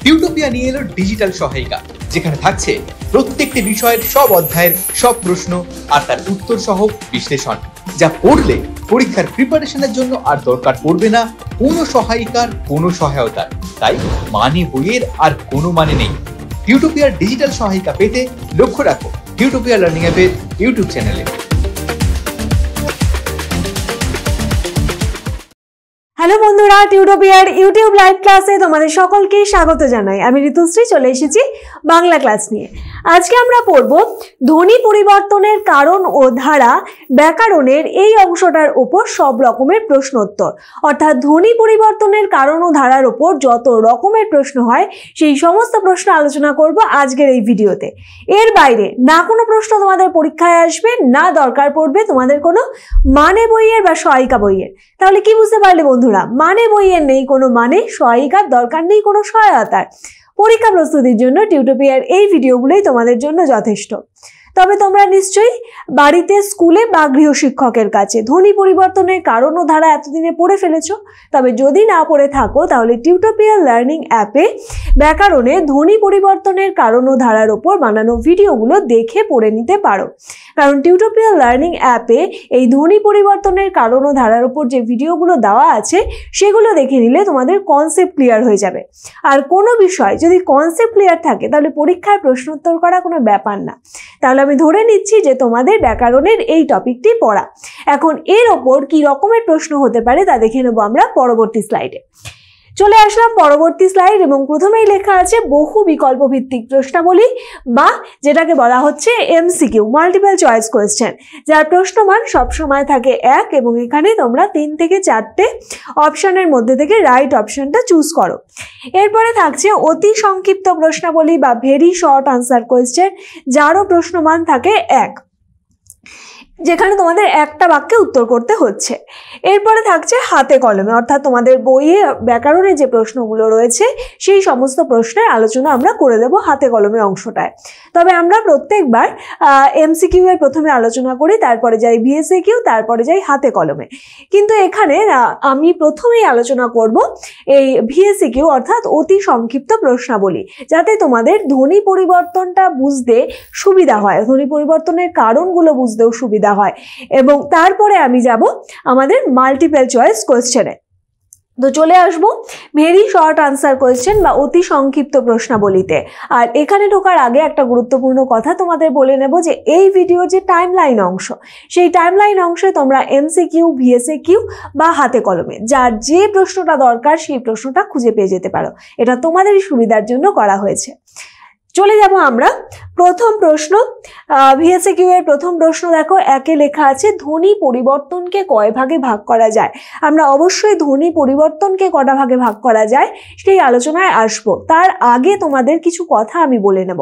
টিউটোপিয়া নিয়ে এলো ডিজিটাল সহায়িকা, যেখানে থাকছে প্রত্যেকটি বিষয়ের সব অধ্যায়ের সব প্রশ্ন আর তার উত্তর সহ বিশ্লেষণ, যা পড়লে পরীক্ষার প্রিপারেশনের জন্য আর দরকার পড়বে না কোনো সহায়িকার, কোনো সহায়তার। তাই মানে বইয়ের আর কোনো মানে নেই। টিউটোপিয়ার ডিজিটাল সহায়িকা পেতে লক্ষ্য রাখো টিউটোপিয়া লার্নিং অ্যাপের ইউটিউব চ্যানেলে। হ্যালো বন্ধুরা, টিউটোপিয়ার ইউটিউব লাইভ ক্লাসে তোমাদের সকলকে স্বাগত জানাই। আমি ঋতুশ্রী চলে এসেছি বাংলা ক্লাস নিয়ে। আজকে আমরা পড়ব ধ্বনি পরিবর্তনের কারণ ও ধারা ব্যাকরণের এই অংশটার উপর সব রকমের প্রশ্নোত্তর, অর্থাৎ ধ্বনি পরিবর্তনের কারণ ও ধারার উপর যত রকমের প্রশ্ন হয় সেই সমস্ত প্রশ্ন আলোচনা করব আজকের এই ভিডিওতে। এর বাইরে না কোনো প্রশ্ন তোমাদের পরীক্ষায় আসবে, না দরকার পড়বে তোমাদের কোনো মানে বইয়ের বা সহায়িকা বইয়ের। তাহলে কি বুঝতে পারলে বন্ধুরা? মানে বইয়ের নেই কোনো মানে, সহায়িকার দরকার নেই কোনো সহায়তার। পরীক্ষা প্রস্তুতির জন্য টিউটোপিয়ার এই ভিডিওগুলোই তোমাদের জন্য যথেষ্ট। তবে তোমরা নিশ্চয়ই বাড়িতে, স্কুলে বা গৃহশিক্ষকের কাছে ধ্বনি পরিবর্তনের কারণ ও ধারা এতদিনে পড়ে ফেলেছো। তবে যদি না পড়ে থাকো তাহলে টিউটোপিয়া লার্নিং অ্যাপে ব্যাকরণে ধ্বনি পরিবর্তনের কারণ ও ধারার উপর বানানো ভিডিওগুলো দেখে পড়ে নিতে পারো। কারণ টিউটোপিয়া লার্নিং অ্যাপে এই ধ্বনি পরিবর্তনের কারণ ও ধারার উপর যে ভিডিওগুলো দেওয়া আছে সেগুলো দেখে নিলে তোমাদের কনসেপ্ট ক্লিয়ার হয়ে যাবে। আর কোনো বিষয় যদি কনসেপ্ট ক্লিয়ার থাকে তাহলে পরীক্ষায় প্রশ্নোত্তর করা কোনো ব্যাপার না। তাহলে আমি ধরে নিচ্ছি যে তোমাদের ব্যাকরণের এই টপিকটি পড়া। এখন এর ওপর কি রকমের প্রশ্ন হতে পারে তা দেখে নেব আমরা পরবর্তী স্লাইডে। চলে আসলাম পরবর্তী স্লাইড এবং প্রথমেই লেখা আছে বহু বিকল্প ভিত্তিক প্রশ্নাবলী, বা যেটাকে বলা হচ্ছে এমসিকিউ, মাল্টিপল চয়েস কোয়েশ্চেন, যার প্রশ্নমান সবসময় থাকে 1 এবং এখানে তোমরা 3 থেকে 4টে অপশনের মধ্যে থেকে রাইট অপশনটা চুজ করো। এরপরে থাকছে অতি সংক্ষিপ্ত প্রশ্নাবলী বা ভেরি শর্ট আনসার কোয়েশ্চেন, যারও প্রশ্নমান থাকে 1, যেখানে তোমাদের একটা বাক্যে উত্তর করতে হচ্ছে। এরপরে থাকছে হাতে কলমে, অর্থাৎ তোমাদের বইয়ে ব্যাকরণের যে প্রশ্নগুলো রয়েছে সেই সমস্ত প্রশ্নের আলোচনা আমরা করে দেব হাতে কলমে অংশটায়। তবে আমরা প্রত্যেকবার এমসিকিউ এর প্রথমে আলোচনা করি, তারপরে যাই ভিএসকিউ, তারপরে যাই হাতে কলমে। কিন্তু এখানে আমি প্রথমেই আলোচনা করব এই ভিএসকিউ অর্থাৎ অতি সংক্ষিপ্ত প্রশ্নাবলী, যাতে তোমাদের ধ্বনি পরিবর্তনটা বুঝতে সুবিধা হয়, ধ্বনি পরিবর্তনের কারণগুলো বুঝতেও সুবিধা হয়। এবং তারপরে আমি যাব আমাদের মাল্টিপল চয়েস কোয়েশ্চেনে। তো চলে আসবো ভেরি শর্ট আনসার কোয়েশ্চেন বা অতি সংক্ষিপ্ত প্রশ্নাবলীতে। আর এখানে ঢোকার আগে একটা গুরুত্বপূর্ণ কথা তোমাদের বলে নেব যে এই ভিডিওর যে টাইমলাইন অংশ, সেই টাইমলাইন অংশে তোমরা এমসিকিউ, ভিএসকিউ বা হাতে কলমে যার যে প্রশ্নটা দরকার সেই প্রশ্নটা খুঁজে পেয়ে যেতে পারো। এটা তোমাদেরই সুবিধার জন্য করা হয়েছে। চলে যাব আমরা প্রথম প্রশ্ন। ভিএসকিউ এর প্রথম প্রশ্ন দেখো, 1-এ লেখা আছে ধ্বনি পরিবর্তনকে কয় ভাগে ভাগ করা যায়। আমরা অবশ্যই ধ্বনি পরিবর্তনকে কটা ভাগে ভাগ করা যায় সেই আলোচনায় আসবো। তার আগে তোমাদের কিছু কথা আমি বলে নেব।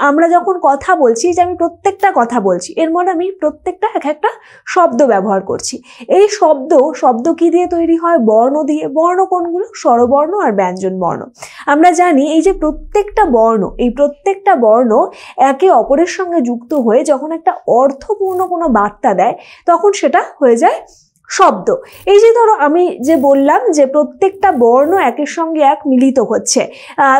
আমরা যখন কথা বলছি, যে আমি প্রত্যেকটা কথা বলছি এর মধ্যে আমি প্রত্যেকটা একটা শব্দ ব্যবহার করছি। এই শব্দ কি দিয়ে তৈরি হয়? বর্ণ দিয়ে। বর্ণ কোনগুলো? স্বরবর্ণ আর ব্যঞ্জন বর্ণ। আমরা জানি এই যে প্রত্যেকটা বর্ণ, এই প্রত্যেকটা বর্ণ একে অপরের সঙ্গে যুক্ত হয়ে যখন একটা অর্থপূর্ণ কোনো বার্তা দেয় তখন সেটা হয়ে যায় শব্দ। এই যে ধরো আমি যে বললাম যে প্রত্যেকটা বর্ণ একের সঙ্গে এক মিলিত হচ্ছে।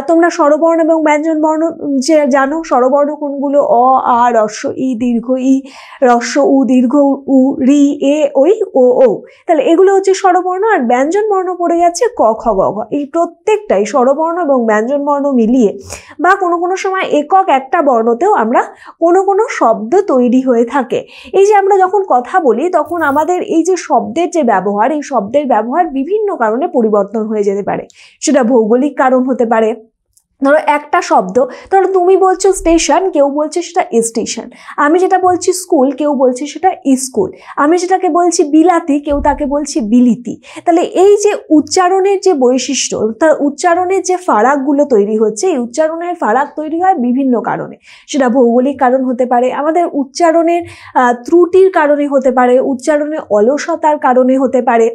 তোমরা স্বরবর্ণ এবং ব্যঞ্জন বর্ণ যে জানো, স্বরবর্ণ কোনগুলো? অ, আ, হ্রস্ব ই, দীর্ঘ ই, হ্রস্ব উ, দীর্ঘ উ, রি, এ, ওই, ও, ও। তাহলে এগুলো হচ্ছে স্বরবর্ণ। আর ব্যঞ্জন বর্ণ পড়ে যাচ্ছে ক, খ, গ, ঘ। এই প্রত্যেকটাই স্বরবর্ণ এবং ব্যঞ্জন বর্ণ মিলিয়ে বা কোনো কোনো সময় একক একটা বর্ণতেও আমরা কোনো শব্দ তৈরি হয়ে থাকে। এই যে আমরা যখন কথা বলি তখন আমাদের এই যে শব্দের যে ব্যবহার, এই শব্দের ব্যবহার বিভিন্ন কারণে পরিবর্তন হয়ে যেতে পারে। সেটা ভৌগোলিক কারণ হতে পারে, ধরো একটা শব্দ, ধরো তুমি বলছো স্টেশন, কেউ বলছে সেটা স্টেশন। আমি যেটা বলছি স্কুল, কেউ বলছে সেটা স্কুল। আমি যেটাকে বলছি বিলাতি, কেউ তাকে বলছে বিলিতি। তাহলে এই যে উচ্চারণের যে বৈশিষ্ট্য, তার উচ্চারণের যে ফারাকগুলো তৈরি হচ্ছে, এই উচ্চারণের ফারাক তৈরি হয় বিভিন্ন কারণে। সেটা ভৌগোলিক কারণ হতে পারে, আমাদের উচ্চারণের ত্রুটির কারণে হতে পারে, উচ্চারণে অলসতার কারণে হতে পারে,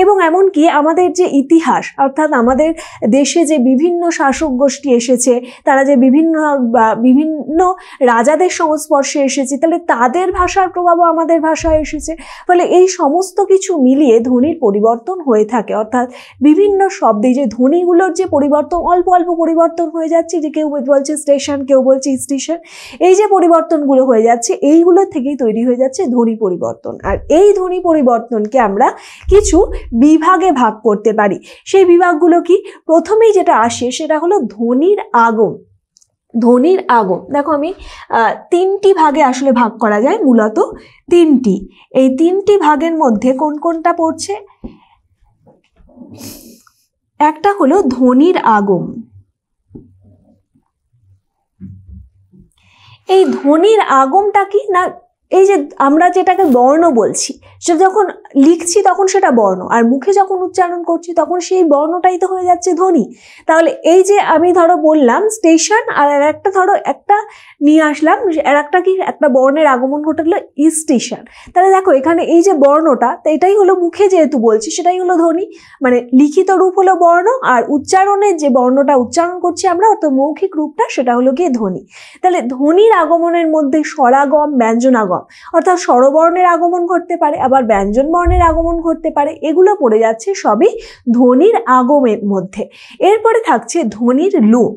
এবং এমনকি আমাদের যে ইতিহাস, অর্থাৎ আমাদের দেশে যে বিভিন্ন শাসক গোষ্ঠী এসেছে, তারা যে বিভিন্ন রাজাদের সংস্পর্শে এসেছে, তাহলে তাদের ভাষার প্রভাবও আমাদের ভাষায় এসেছে। ফলে এই সমস্ত কিছু মিলিয়ে ধ্বনির পরিবর্তন হয়ে থাকে। অর্থাৎ বিভিন্ন শব্দে যে ধ্বনিগুলোর যে পরিবর্তন, অল্প অল্প পরিবর্তন হয়ে যাচ্ছে, যে কেউ বলছে স্টেশন, কেউ বলছে স্টেশন, এই যে পরিবর্তনগুলো হয়ে যাচ্ছে, এইগুলো থেকেই তৈরি হয়ে যাচ্ছে ধ্বনি পরিবর্তন। আর এই ধ্বনি পরিবর্তনকে আমরা কিছু বিভাগে ভাগ করতে পারি। সেই বিভাগগুলো কি? প্রথমেই যেটা আসে সেটা হলো ধ্বনির আগম। ধ্বনির আগম দেখো, আমি তিনটি ভাগে আসলে ভাগ করা যায়, মূলত তিনটি। এই তিনটি ভাগের মধ্যে কোন কোনটা পড়ছে? একটা হলো ধ্বনির আগম। এই ধ্বনির আগমটা কি না, এই যে আমরা যেটাকে বর্ণ বলছি, সেটা যখন লিখছি তখন সেটা বর্ণ, আর মুখে যখন উচ্চারণ করছি তখন সেই বর্ণটাই তো হয়ে যাচ্ছে ধ্বনি। তাহলে এই যে আমি ধরো বললাম স্টেশন, আর একটা ধরো একটা নিয়ে আসলাম, আর একটা কি, একটা বর্ণের আগমন ঘটলো স্টেশন। তাহলে দেখো এখানে এই যে বর্ণটা, তো এটাই হলো মুখে যেহেতু বলছি সেটাই হলো ধ্বনি, মানে লিখিত রূপ হলো বর্ণ, আর উচ্চারণের যে বর্ণটা উচ্চারণ করছি আমরা, অর্থাৎ মৌখিক রূপটা, সেটা হলো গিয়ে ধ্বনি। তাহলে ধ্বনির আগমনের মধ্যে স্বরাগম, ব্যঞ্জনাগম, অর্থাৎ স্বরবর্ণের আগমন ঘটতে পারে, আবার ব্যঞ্জন বর্ণের আগমন ঘটতে পারে, এগুলো পড়ে যাচ্ছে সবই ধ্বনির আগমের মধ্যে। এরপরে থাকছে ধ্বনির লোপ।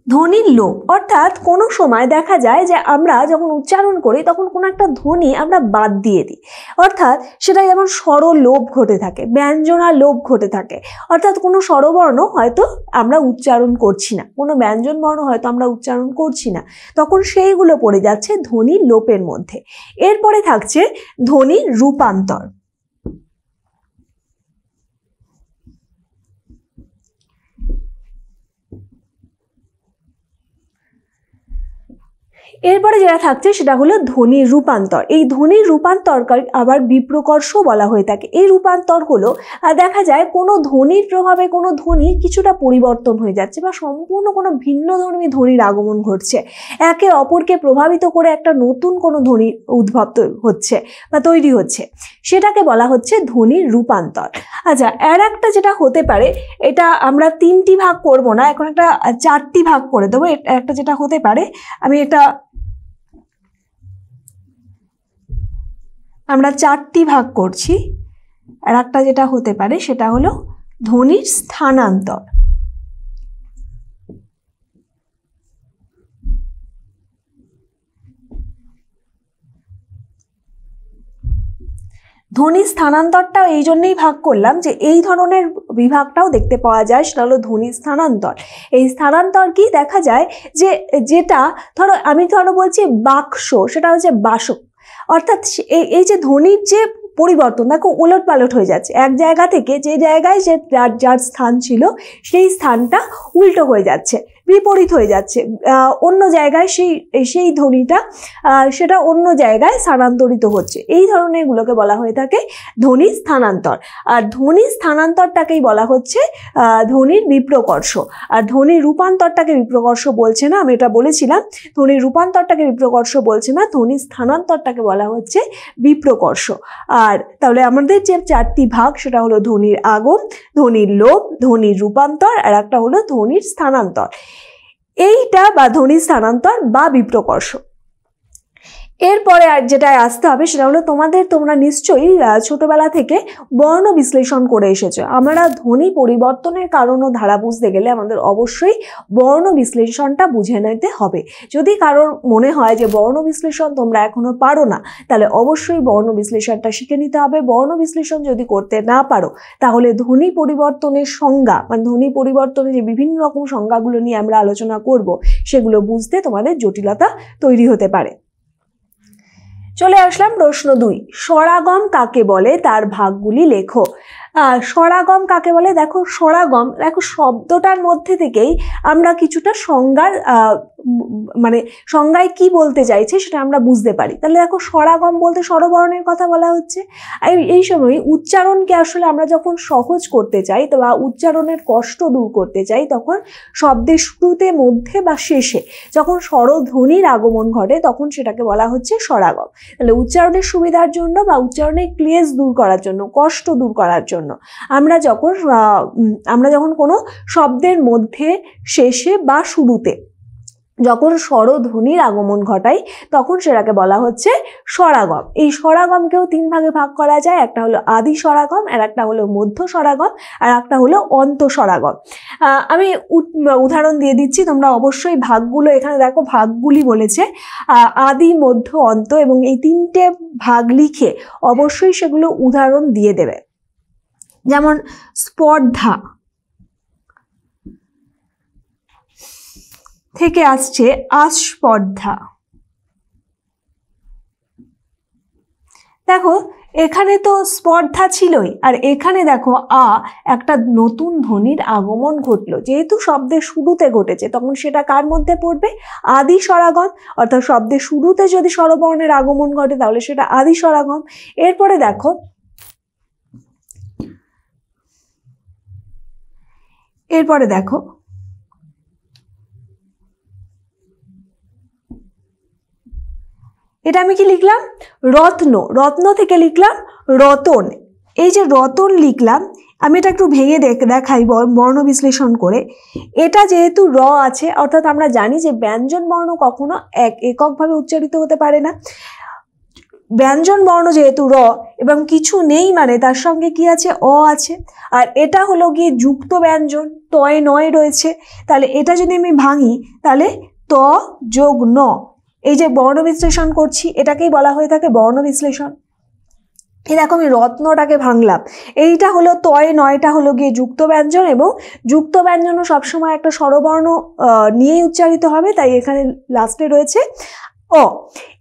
ধ্বনির লোপ অর্থাৎ কোনো সময় দেখা যায় যে আমরা যখন উচ্চারণ করি তখন কোনো একটা ধ্বনি আমরা বাদ দিয়ে দিই, অর্থাৎ সেটা যেমন স্বরলোপ ঘটে থাকে, ব্যঞ্জনা লোপ ঘটে থাকে, অর্থাৎ কোনো স্বরবর্ণ হয়তো আমরা উচ্চারণ করছি না, কোনো ব্যঞ্জন বর্ণ হয়তো আমরা উচ্চারণ করছি না, তখন সেইগুলো পড়ে যাচ্ছে ধ্বনির লোপের মধ্যে। এরপরে থাকছে ধ্বনির রূপান্তর। এরপরে যেটা থাকছে সেটা হলো ধ্বনির রূপান্তর। এই ধ্বনির রূপান্তরকে আবার বিপ্রকর্ষ বলা হয়ে থাকে। এই রূপান্তর হলো দেখা যায় কোনো ধ্বনির প্রভাবে কোনো ধ্বনি কিছুটা পরিবর্তন হয়ে যাচ্ছে, বা সম্পূর্ণ কোনো ভিন্নধর্মী ধ্বনির আগমন ঘটছে, একে অপরকে প্রভাবিত করে একটা নতুন কোনো ধ্বনি উদ্ভব হচ্ছে বা তৈরি হচ্ছে, সেটাকে বলা হচ্ছে ধ্বনির রূপান্তর। আচ্ছা, আর একটা যেটা হতে পারে, এটা আমরা তিনটি ভাগ করব না, এখন একটা চারটি ভাগ করে দেবো। একটা যেটা হতে পারে, আমরা চারটি ভাগ করছি। আর একটা যেটা হতে পারে সেটা হলো ধ্বনির স্থানান্তর। ধ্বনি স্থানান্তরটাও এই জন্যই ভাগ করলাম যে এই ধরনের বিভাগটাও দেখতে পাওয়া যায়, সেটা হলো ধ্বনি স্থানান্তর। এই স্থানান্তর কি, দেখা যায় যে যেটা ধরো আমি বলছি বাক্স, সেটা হচ্ছে বাসক, অর্থাৎ এই যে ধ্বনির যে পরিবর্তন, দেখো ওলট পালট হয়ে যাচ্ছে, এক জায়গা থেকে যে জায়গায় যে যার স্থান ছিল সেই স্থানটা উল্টো হয়ে যাচ্ছে, বিপরীত হয়ে যাচ্ছে, অন্য জায়গায় সেই ধ্বনিটা সেটা অন্য জায়গায় স্থানান্তরিত হচ্ছে। এই ধরনের গুলোকে বলা হয়ে থাকে ধ্বনি স্থানান্তর। আর ধ্বনি স্থানান্তরটাকেই বলা হচ্ছে ধ্বনির বিপ্রকর্ষ। আর ধ্বনির রূপান্তরটাকে বিপ্রকর্ষ বলছে না, আমি এটা বলেছিলাম, ধ্বনির রূপান্তরটাকে বিপ্রকর্ষ বলছে না, ধ্বনি স্থানান্তরটাকে বলা হচ্ছে বিপ্রকর্ষ। আর তাহলে আমাদের যে চারটি ভাগ, সেটা হলো ধ্বনির আগম, ধ্বনির লোপ, ধ্বনির রূপান্তর, আর একটা হলো ধ্বনির স্থানান্তর। এইটা বা ধ্বনি স্থানান্তর বা বিপ্রকর্ষ। এরপরে আর যেটা আসতে হবে সেটা হলো তোমরা নিশ্চয়ই ছোটবেলা থেকে বর্ণ বিশ্লেষণ করে এসেছো। আমরা ধ্বনি পরিবর্তনের কারণ ও ধারা বুঝতে গেলে আমাদের অবশ্যই বর্ণ বিশ্লেষণটা বুঝে নিতে হবে। যদি কারোর মনে হয় যে বর্ণ বিশ্লেষণ তোমরা এখনো পারো না, তাহলে অবশ্যই বর্ণ বিশ্লেষণটা শিখে নিতে হবে। বর্ণ বিশ্লেষণ যদি করতে না পারো, তাহলে ধ্বনি পরিবর্তনের সংজ্ঞা, মানে ধ্বনি পরিবর্তনের যে বিভিন্ন রকম সংজ্ঞাগুলো নিয়ে আমরা আলোচনা করব, সেগুলো বুঝতে তোমাদের জটিলতা তৈরি হতে পারে। চলে আসলাম প্রশ্ন 2, স্বরাগম কাকে বলে, তার ভাগগুলি লেখো। স্বরাগম কাকে বলে? দেখো স্বরাগম, দেখো শব্দটার মধ্যে থেকেই আমরা কিছুটা সংজ্ঞার মানে সংজ্ঞায় কি বলতে চাইছে সেটা আমরা বুঝতে পারি। তাহলে দেখো স্বরাগম বলতে স্বরবর্ণের কথা বলা হচ্ছে। এই সময় উচ্চারণকে আসলে আমরা যখন সহজ করতে চাই বা উচ্চারণের কষ্ট দূর করতে চাই, তখন শব্দের শুরুতে, মধ্যে বা শেষে যখন স্বরধ্বনির আগমন ঘটে তখন সেটাকে বলা হচ্ছে স্বরাগম। তাহলে উচ্চারণের সুবিধার জন্য বা উচ্চারণের ক্লেশ দূর করার জন্য, কষ্ট দূর করার জন্য আমরা যখন কোনো শব্দের মধ্যে, শেষে বা শুরুতে যখন স্বরধ্বনির আগমন ঘটাই তখন সেটাকে বলা হচ্ছে স্বরাগম। এই স্বরাগমকেও 3 ভাগে ভাগ করা যায়, একটা হলো আদি স্বরাগম, আর একটা হলো মধ্য স্বরাগম, আর একটা হলো অন্ত স্বরাগম। আমি উদাহরণ দিয়ে দিচ্ছি, তোমরা অবশ্যই ভাগগুলো, এখানে দেখো ভাগগুলি বলেছে আদি, মধ্য, অন্ত, এবং এই 3টে ভাগ লিখে অবশ্যই সেগুলো উদাহরণ দিয়ে দেবে। যেমন স্পর্ধা থেকে আসছে আস্পর্ধা। দেখো এখানে তো স্পর্ধা ছিলই, আর এখানে দেখো একটা নতুন ধ্বনির আগমন ঘটলো। যেহেতু শব্দের শুরুতে ঘটেছে তখন সেটা কার মধ্যে পড়বে? আদি স্বরাগম। অর্থাৎ শব্দের শুরুতে যদি স্বরবর্ণের আগমন ঘটে তাহলে সেটা আদি স্বরাগম। এরপরে দেখো এটা আমি কি লিখলাম? রত্ন। রত্ন থেকে লিখলাম রতন। এই যে রতন লিখলাম, আমি এটা একটু ভেঙে দেখাই বর্ণ বিশ্লেষণ করে। এটা যেহেতু র আছে, অর্থাৎ আমরা জানি যে ব্যঞ্জন বর্ণ কখনো এককভাবে উচ্চারিত হতে পারে না। ব্যঞ্জন বর্ণ যেহেতু র এবং কিছু নেই, মানে তার সঙ্গে কি আছে? অ আছে। আর এটা হলো গিয়ে যুক্ত ব্যঞ্জন, তয় নয় রয়েছে। তাহলে এটা যদি আমি ভাঙি তাহলে ত যোগ ন, এই যে বর্ণ বিশ্লেষণ করছি এটাকেই বলা হয়ে থাকে বর্ণ বিশ্লেষণ। এই দেখো আমি রত্নটাকে ভাঙলাম, এইটা হলো তয়, নয়টা হলো গিয়ে যুক্ত ব্যঞ্জন, এবং যুক্ত ব্যঞ্জনও সবসময় একটা স্বরবর্ণ নিয়েই উচ্চারিত হবে, তাই এখানে লাস্টে রয়েছে অ।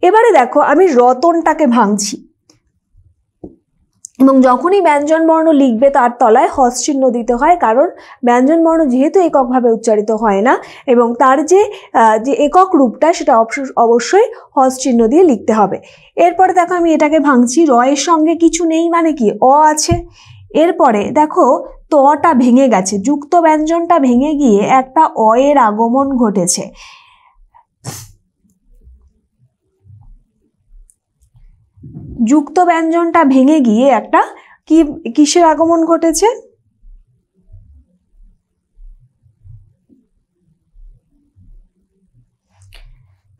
এবারে দেখো আমি রতনটাকে ভাঙছি, এবং যখনই ব্যঞ্জন বর্ণ লিখবে তার তলায় হস চিহ্ন দিতে হয়, কারণ ব্যঞ্জন বর্ণ যেহেতু এককভাবে উচ্চারিত হয় না এবং তার যে একক রূপটা সেটা অবশ্যই হস চিহ্ন দিয়ে লিখতে হবে। এরপরে দেখো আমি এটাকে ভাঙছি, র এর সঙ্গে কিছু নেই মানে কি? অ আছে। এরপরে দেখো তটা ভেঙে গেছে, যুক্ত ব্যঞ্জনটা ভেঙে গিয়ে একটা অ এর আগমন ঘটেছে। যুক্ত ব্যঞ্জনটা ভেঙে গিয়ে একটা কিসের আগমন ঘটেছে?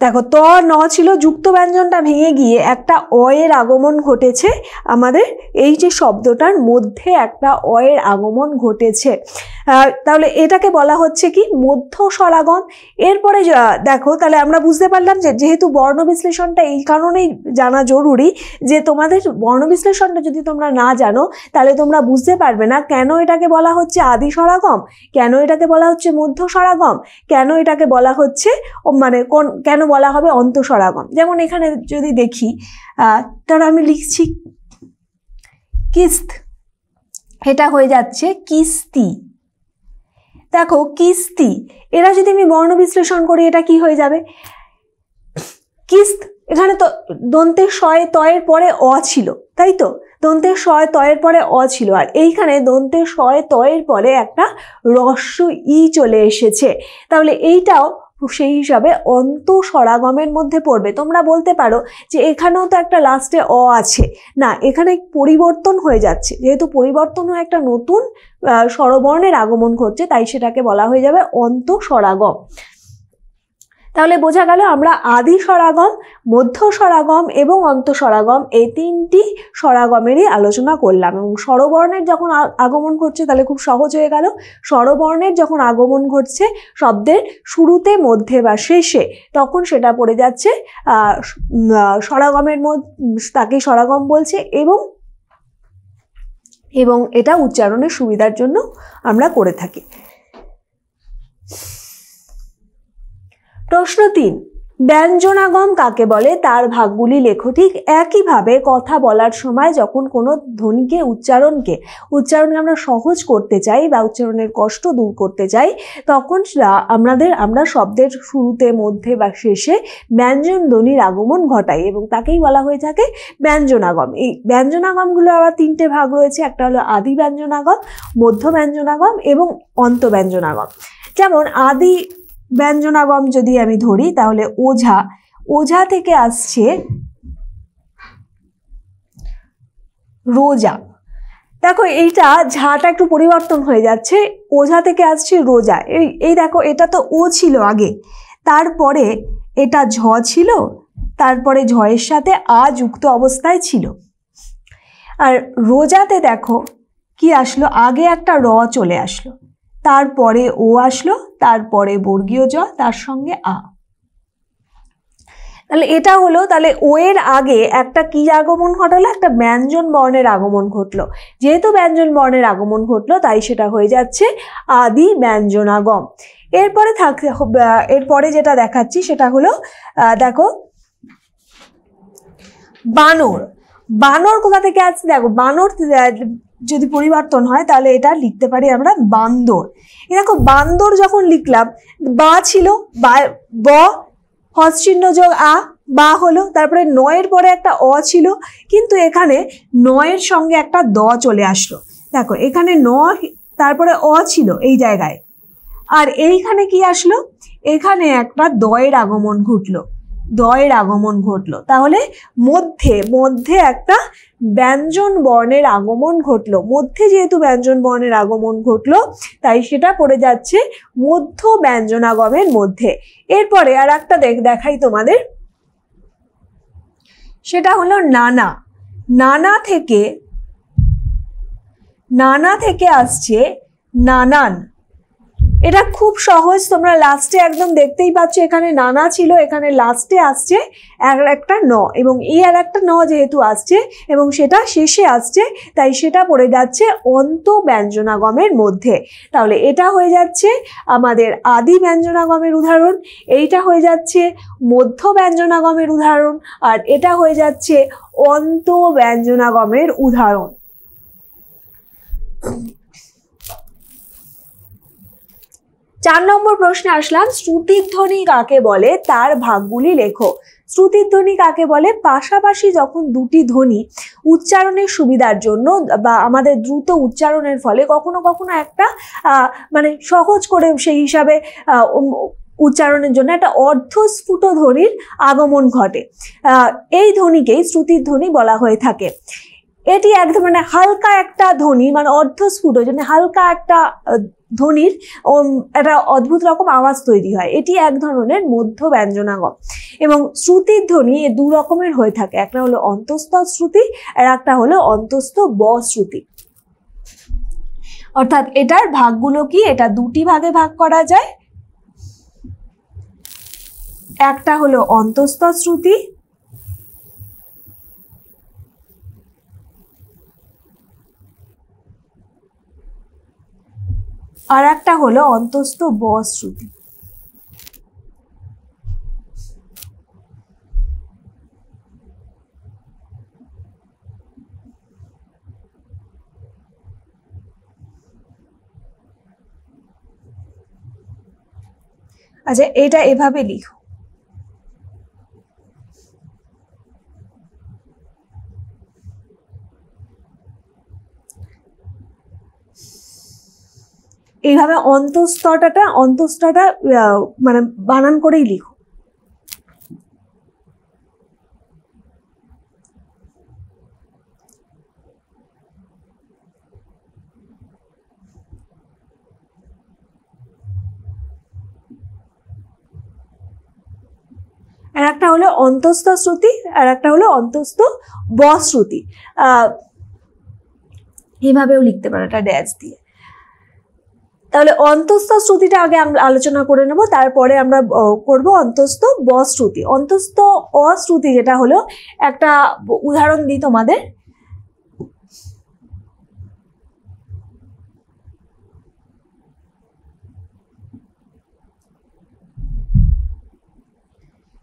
দেখো ত ন ছিল, যুক্ত ব্যঞ্জনটা ভেঙে গিয়ে একটা অ এর আগমন ঘটেছে। আমাদের এই যে শব্দটার মধ্যে একটা অ এর আগমন ঘটেছে, তাহলে এটাকে বলা হচ্ছে কি? মধ্য স্বরাগম। এরপরে দেখো তাহলে আমরা বুঝতে পারলাম যে যেহেতু বর্ণ বিশ্লেষণটা এই কারণেই জানা জরুরি, যে তোমাদের বর্ণ বিশ্লেষণটা যদি তোমরা না জানো তাহলে তোমরা বুঝতে পারবে না কেন এটাকে বলা হচ্ছে আদি স্বরাগম, কেন এটাকে বলা হচ্ছে মধ্য স্বরাগম, কেন এটাকে বলা হচ্ছে মানে কেন বলা হবে অন্ত স্বরাগম। যেমন এখানে যদি দেখি, তাহলে আমি লিখছি কিস্ত, এটা হয়ে যাচ্ছে কিস্তি। দেখো কিস্তি, এরা যদি আমি বর্ণ বিশ্লেষণ করি এটা কি হয়ে যাবে? কিস্ত, এখানে তো দন্তের শয়ে তয়ের পরে অ ছিল, তাই তো? দন্তের শয় তয়ের পরে অ ছিল, আর এইখানে দন্তের শয় তয়ের পরে একটা হ্রস্ব ই চলে এসেছে, তাহলে এইটাও সেই হিসাবে অন্ত স্বরাগমের মধ্যে পড়বে। তোমরা বলতে পারো যে এখানেও তো একটা লাস্টে অ আছে, না এখানে পরিবর্তন হয়ে যাচ্ছে, যেহেতু পরিবর্তন হয়ে একটা নতুন স্বরবর্ণের আগমন ঘটছে তাই সেটাকে বলা হয়ে যাবে অন্ত স্বরাগম। তাহলে বোঝা গেল আমরা আদি স্বরাগম, মধ্য স্বরাগম এবং অন্ত স্বরাগম এই 3টি স্বরাগমেরই আলোচনা করলাম। এবং স্বরবর্ণের যখন আগমন ঘটছে তাহলে খুব সহজ হয়ে গেল, স্বরবর্ণের যখন আগমন ঘটছে শব্দের শুরুতে, মধ্যে বা শেষে তখন সেটা পড়ে যাচ্ছে স্বরাগমের মধ্যে, তাকে স্বরাগম বলছে, এবং এটা উচ্চারণের সুবিধার জন্য আমরা করে থাকি। প্রশ্ন 3, ব্যঞ্জনাগম কাকে বলে তার ভাগগুলি লেখো। ঠিক একইভাবে কথা বলার সময় যখন কোনো ধ্বনিকে উচ্চারণকে আমরা সহজ করতে চাই বা উচ্চারণের কষ্ট দূর করতে চাই, তখন আমরা শব্দের শুরুতে, মধ্যে বা শেষে ব্যঞ্জন ধ্বনির আগমন ঘটাই এবং তাকেই বলা হয়ে থাকে ব্যঞ্জনাগম। এই ব্যঞ্জনাগমগুলো আবার তিনটে ভাগ রয়েছে, একটা হলো আদি ব্যঞ্জনাগম, মধ্য ব্যঞ্জনাগম এবং অন্ত ব্যঞ্জনাগম। যেমন আদি ব্যঞ্জনাগম যদি আমি ধরি তাহলে ওঝা, ওঝা থেকে আসছে রোজা। দেখো এইটা ঝাটা একটু পরিবর্তন হয়ে যাচ্ছে, ওঝা থেকে আসছে রোজা। এই দেখো এটা তো ও ছিল আগে, তারপরে এটা ঝ ছিল, তারপরে ঝয়ের সাথে আ যুক্ত অবস্থায় ছিল। আর রোজাতে দেখো কি আসলো, আগে একটা র চলে আসলো, তারপরে ও আসলো, তারপরে বর্গীয় জ, তার সঙ্গে আ। তাহলে এটা হলো, তাহলে ও এর আগে একটা কি আগমন ঘটালো, একটা ব্যঞ্জন বর্ণের আগমন ঘটলো। যেহেতু ব্যঞ্জন বর্ণের আগমন ঘটলো তাই সেটা হয়ে যাচ্ছে আদি ব্যঞ্জনাগম। এরপরে যেটা দেখাচ্ছি সেটা হলো দেখো বানর। বানর কোথা থেকে আসছে, দেখো বানর যদি পরিবর্তন হয় তাহলে এটা লিখতে পারি আমরা বান্দর। দেখো বান্দর যখন লিখলাম, বা ছিল, ব হস্চিহ্ন যোগ আ, বা হলো, তারপরে নয়ের পরে একটা অ ছিল, কিন্তু এখানে নয়ের সঙ্গে একটা দ চলে আসলো। দেখো এখানে ন, তারপরে অ ছিল এই জায়গায়, আর এইখানে কি আসলো, এখানে একটা দয়ের আগমন ঘটলো, দয়ের আগমন ঘটলো। তাহলে মধ্যে একটা ব্যঞ্জন বর্ণের আগমন ঘটলো। মধ্যে যেহেতু ব্যঞ্জন বর্ণের আগমন ঘটলো তাই সেটা পড়ে যাচ্ছে মধ্য ব্যঞ্জনাগমের মধ্যে। এরপরে আর একটা দেখাই তোমাদের, সেটা হলো নানা। নানা থেকে আসছে নানান। এটা খুব সহজ, তোমরা লাস্টে একদম দেখতেই পাচ্ছ এখানে নানা ছিল, এখানে লাস্টে আসছে একটা ন, এবং এই আর একটা ন যেহেতু আসছে এবং সেটা শেষে আসছে তাই সেটা পড়ে যাচ্ছে অন্ত ব্যঞ্জনাগমের মধ্যে। তাহলে এটা হয়ে যাচ্ছে আমাদের আদি ব্যঞ্জনাগমের উদাহরণ, এইটা হয়ে যাচ্ছে মধ্য ব্যঞ্জনাগমের উদাহরণ, আর এটা হয়ে যাচ্ছে অন্ত ব্যঞ্জনাগমের উদাহরণ। 4 নম্বর প্রশ্নে আসলাম, শ্রুতিধ্বনি কাকে বলে তার ভাগগুলি লেখো। শ্রুতিধ্বনি কাকে বলে, পাশাপাশি যখন দুটি ধ্বনি উচ্চারণের সুবিধার জন্য বা আমাদের দ্রুত উচ্চারণের ফলে কখনো কখনো একটা মানে সহজ করে সেই হিসাবে উচ্চারণের জন্য একটা অর্ধস্ফুট ধ্বনির আগমন ঘটে, এই ধ্বনিকেই শ্রুতির ধ্বনি বলা হয়ে থাকে। এটি এক ধরনের হালকা একটা ধ্বনি, মানে অর্ধস্ফুট, মানে হালকা একটা ধ্বনির একটা অদ্ভুত রকম আওয়াজ তৈরি হয়। এটি এক ধরনের মধ্য ব্যঞ্জনাগম। এবং শ্রুতির ধ্বনি দু রকমের হয়ে থাকে, একটা হলো অন্তঃস্থ শ্রুতি আর একটা হলো অন্তঃস্থ ব শ্রুতি। অর্থাৎ এটার ভাগগুলো কি, এটা দুটি ভাগে ভাগ করা যায়। একটা হলো অন্তঃস্থ শ্রুতি, আর একটা হলো অন্তঃস্থ ব শ্রুতি। আচ্ছা, এটা এভাবে লিখো, এইভাবে অন্তঃস্থটা মানে বানান করেই লিখো। আর একটা হলো অন্তঃস্থ শ্রুতি আর একটা হলো অন্তঃস্থ ব শ্রুতি, এভাবেও লিখতে পারো একটা ড্যাশ দিয়ে। তাহলে অন্তঃস্থ শ্রুতিটা আগে আমরা আলোচনা করে নেব, তারপরে আমরা করব অন্তঃস্থ ব শ্রুতি। অন্তঃস্থ অশ্রুতি যেটা হলো, একটা উদাহরণ দিই তোমাদের।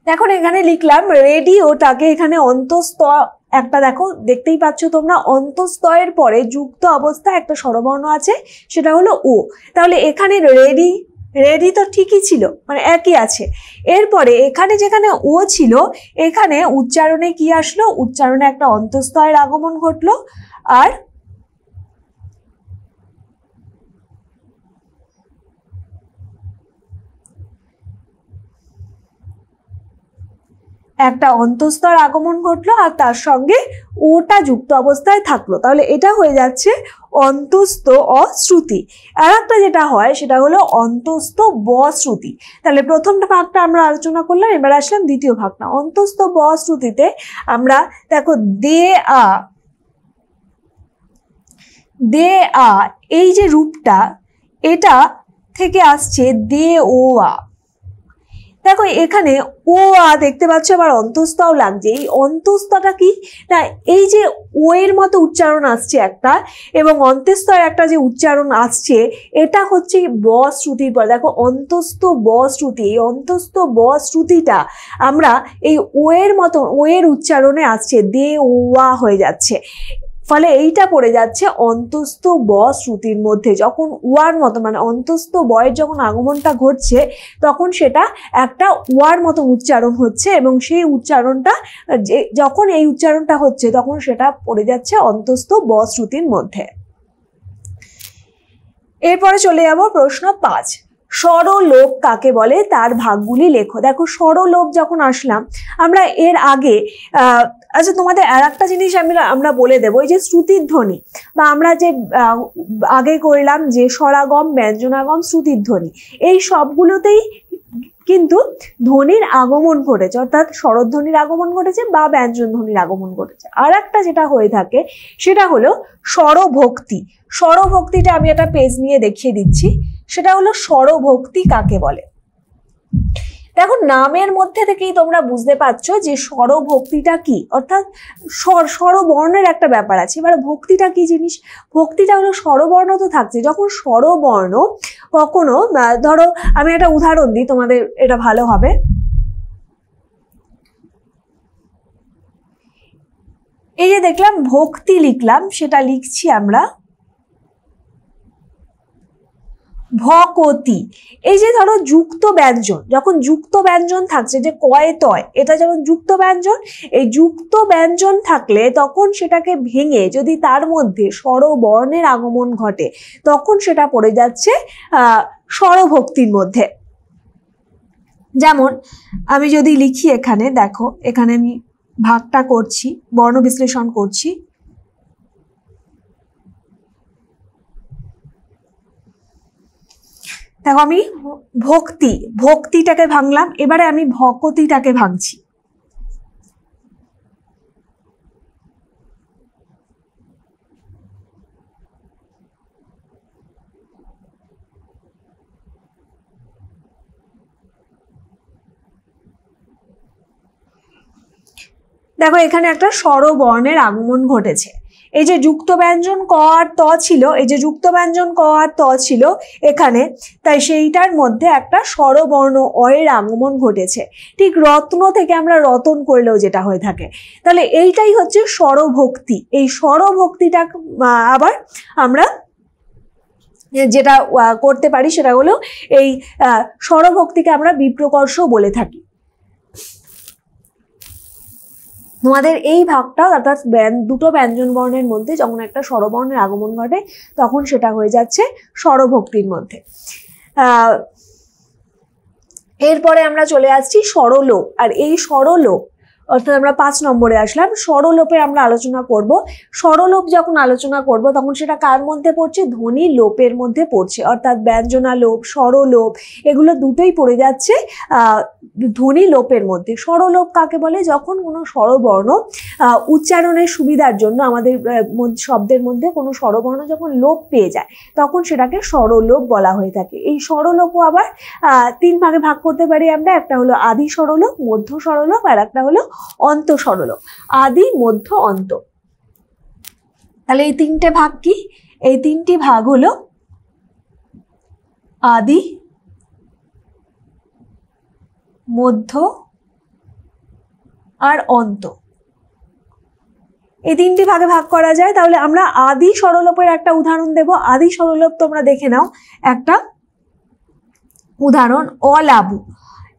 দেখুন এখানে লিখলাম রেডিওটাকে, এখানে অন্তঃস্থ একটা দেখো দেখতেই পাচ্ছ তোমরা, অন্তঃস্থয়ের পরে যুক্ত অবস্থায় একটা স্বরবর্ণ আছে, সেটা হলো ও। তাহলে এখানে রেডি তো ঠিকই ছিল, মানে একই আছে। এরপরে এখানে যেখানে ও ছিল, এখানে উচ্চারণে কি আসলো, উচ্চারণে একটা অন্তঃস্থয়ের আগমন ঘটলো, আর একটা অন্তঃস্থর আগমন ঘটলো, আর তার সঙ্গে ওটা যুক্ত অবস্থায় থাকলো। তাহলে এটা হয়ে যাচ্ছে অন্তঃস্থ অশ্রুতি। আর একটা যেটা হয় সেটা হলো অন্তঃস্থ বশ্রুতি। তাহলে প্রথমটা ভাগটা আমরা আলোচনা করলাম, এবার আসলাম দ্বিতীয় ভাগটা। অন্তঃস্থ বশ্রুতিতে আমরা দেখো দে আ এই যে রূপটা, এটা থেকে আসছে দে ও আ। দেখো এখানে ও আ দেখতে পাচ্ছ, আবার অন্তঃস্থও লাগছে। এই অন্তঃস্থটা কি না, এই যে ও এর মতো উচ্চারণ আসছে একটা, এবং অন্তঃস্থর একটা যে উচ্চারণ আসছে, এটা হচ্ছে বশ্রুতির পর। দেখো অন্তঃস্থ বশ্রুতি, এই অন্তঃস্থ বশ্রুতিটা আমরা এই ও এর মতো, ও এর উচ্চারণে আসছে, দে ও আ হয়ে যাচ্ছে। ফলে এইটা পড়ে যাচ্ছে অন্তঃস্থ বশ্রুতির মধ্যে। যখন ওয়ার মতো, মানে অন্তঃস্থ বয়ের যখন আগমনটা ঘটছে, তখন সেটা একটা ওয়ার মতো উচ্চারণ হচ্ছে, এবং সেই উচ্চারণটা যখন এই উচ্চারণটা হচ্ছে, তখন সেটা পড়ে যাচ্ছে অন্তঃস্থ বশ্রুতির মধ্যে। এরপরে চলে যাব প্রশ্ন 5। স্বরলোপ কাকে বলে, তার ভাগগুলি লেখো। দেখো স্বরলোপ যখন আসলাম, আমরা এর আগে আচ্ছা তোমাদের আর একটা জিনিস আমরা বলে দেবো, এই যে শ্রুতির ধ্বনি, বা আমরা যে আগে করলাম যে স্বরাগম, ব্যঞ্জনাগম, শ্রুতির ধ্বনি, এই সবগুলোতেই কিন্তু ধ্বনির আগমন ঘটেছে, অর্থাৎ স্বরধ্বনির আগমন ঘটেছে বা ব্যঞ্জন ধ্বনির আগমন ঘটেছে। আর একটা যেটা হয়ে থাকে সেটা হলো স্বরভক্তি। স্বরভক্তিটা আমি একটা পেজ নিয়ে দেখিয়ে দিচ্ছি। সেটা হলো স্বরভক্তি কাকে বলে। দেখো নামের মধ্যে থেকেই তোমরা বুঝতে পারছো যে স্বরভক্তিটা কি, অর্থাৎ স্বরবর্ণের একটা ব্যাপার আছে। এবার ভক্তিটা কি জিনিস, ভক্তিটা হলো স্বরবর্ণ তো থাকছে, যখন স্বরবর্ণ কখনো, ধরো আমি একটা উদাহরণ দিই তোমাদের, এটা ভালো হবে। এই যে দেখলাম ভক্তি লিখলাম, সেটা লিখছি আমরা ভকতি। এই যে ধরো যুক্ত ব্যঞ্জন, যখন যুক্ত ব্যঞ্জন থাকছে, যে কয় তয়, এটা যেমন যুক্ত ব্যঞ্জন, এই যুক্ত ব্যঞ্জন থাকলে তখন সেটাকে ভেঙে যদি তার মধ্যে স্বরবর্ণের আগমন ঘটে, তখন সেটা পড়ে যাচ্ছে স্বরভক্তির মধ্যে। যেমন আমি যদি লিখি এখানে, দেখো এখানে আমি ভাগটা করছি, বর্ণ বিশ্লেষণ করছি। দেখো আমি ভক্তিটাকে ভাঙলাম, এবারে আমি ভকতিটাকে ভাঙছি। দেখো এখানে একটা স্বরবর্ণের আগমন ঘটেছে। এই যে যুক্ত ব্যঞ্জন ক আর ত ছিল, এই যে যুক্ত ব্যঞ্জন ক আর ত ছিল এখানে, তাই সেইটার মধ্যে একটা স্বরবর্ণ অয়ের আগমন ঘটেছে। ঠিক রত্ন থেকে আমরা রতন করলেও যেটা হয়ে থাকে। তাহলে এইটাই হচ্ছে স্বরভক্তি। এই স্বরভক্তিটা আবার আমরা যেটা করতে পারি সেটা হলো এই স্বরভক্তিকে আমরা বিপ্রকর্ষ বলে থাকি। তোমাদের এই ভাগটা, অর্থাৎ দুটো ব্যঞ্জন বর্ণের মধ্যে যখন একটা স্বরবর্ণের আগমন ঘটে, তখন সেটা হয়ে যাচ্ছে স্বরভক্তির মধ্যে। এরপরে আমরা চলে আসছি স্বরলোপ। আর এই স্বরলোপ, অর্থাৎ আমরা 5 নম্বরে আসলাম, স্বরলোপে আমরা আলোচনা করব। স্বরলোপ যখন আলোচনা করব, তখন সেটা কার মধ্যে পড়ছে, ধ্বনি লোপের মধ্যে পড়ছে, অর্থাৎ ব্যঞ্জনা লোপ, স্বরলোপ, এগুলো দুটোই পড়ে যাচ্ছে ধ্বনি লোপের মধ্যে। স্বরলোপ কাকে বলে, যখন কোনো স্বরবর্ণ উচ্চারণের সুবিধার জন্য আমাদের শব্দের মধ্যে কোনো স্বরবর্ণ যখন লোপ পেয়ে যায়, তখন সেটাকে স্বরলোপ বলা হয়ে থাকে। এই স্বরলোপও আবার 3 ভাগে ভাগ করতে পারি আমরা। একটা হলো আদি স্বরলোপ, মধ্য স্বরলোপ, আর একটা হলো অন্ত স্বরলোপ। আদি, মধ্য, অন্ত। তাহলে এই 3টে ভাগ কি, এই 3টি ভাগ হলো আদি, মধ্য, আর অন্ত, এই তিনটি ভাগে ভাগ করা যায়। তাহলে আমরা আদি স্বরলোপের একটা উদাহরণ দেব। আদি স্বরলোপ তোমরা দেখে নাও, একটা উদাহরণ অলাবু,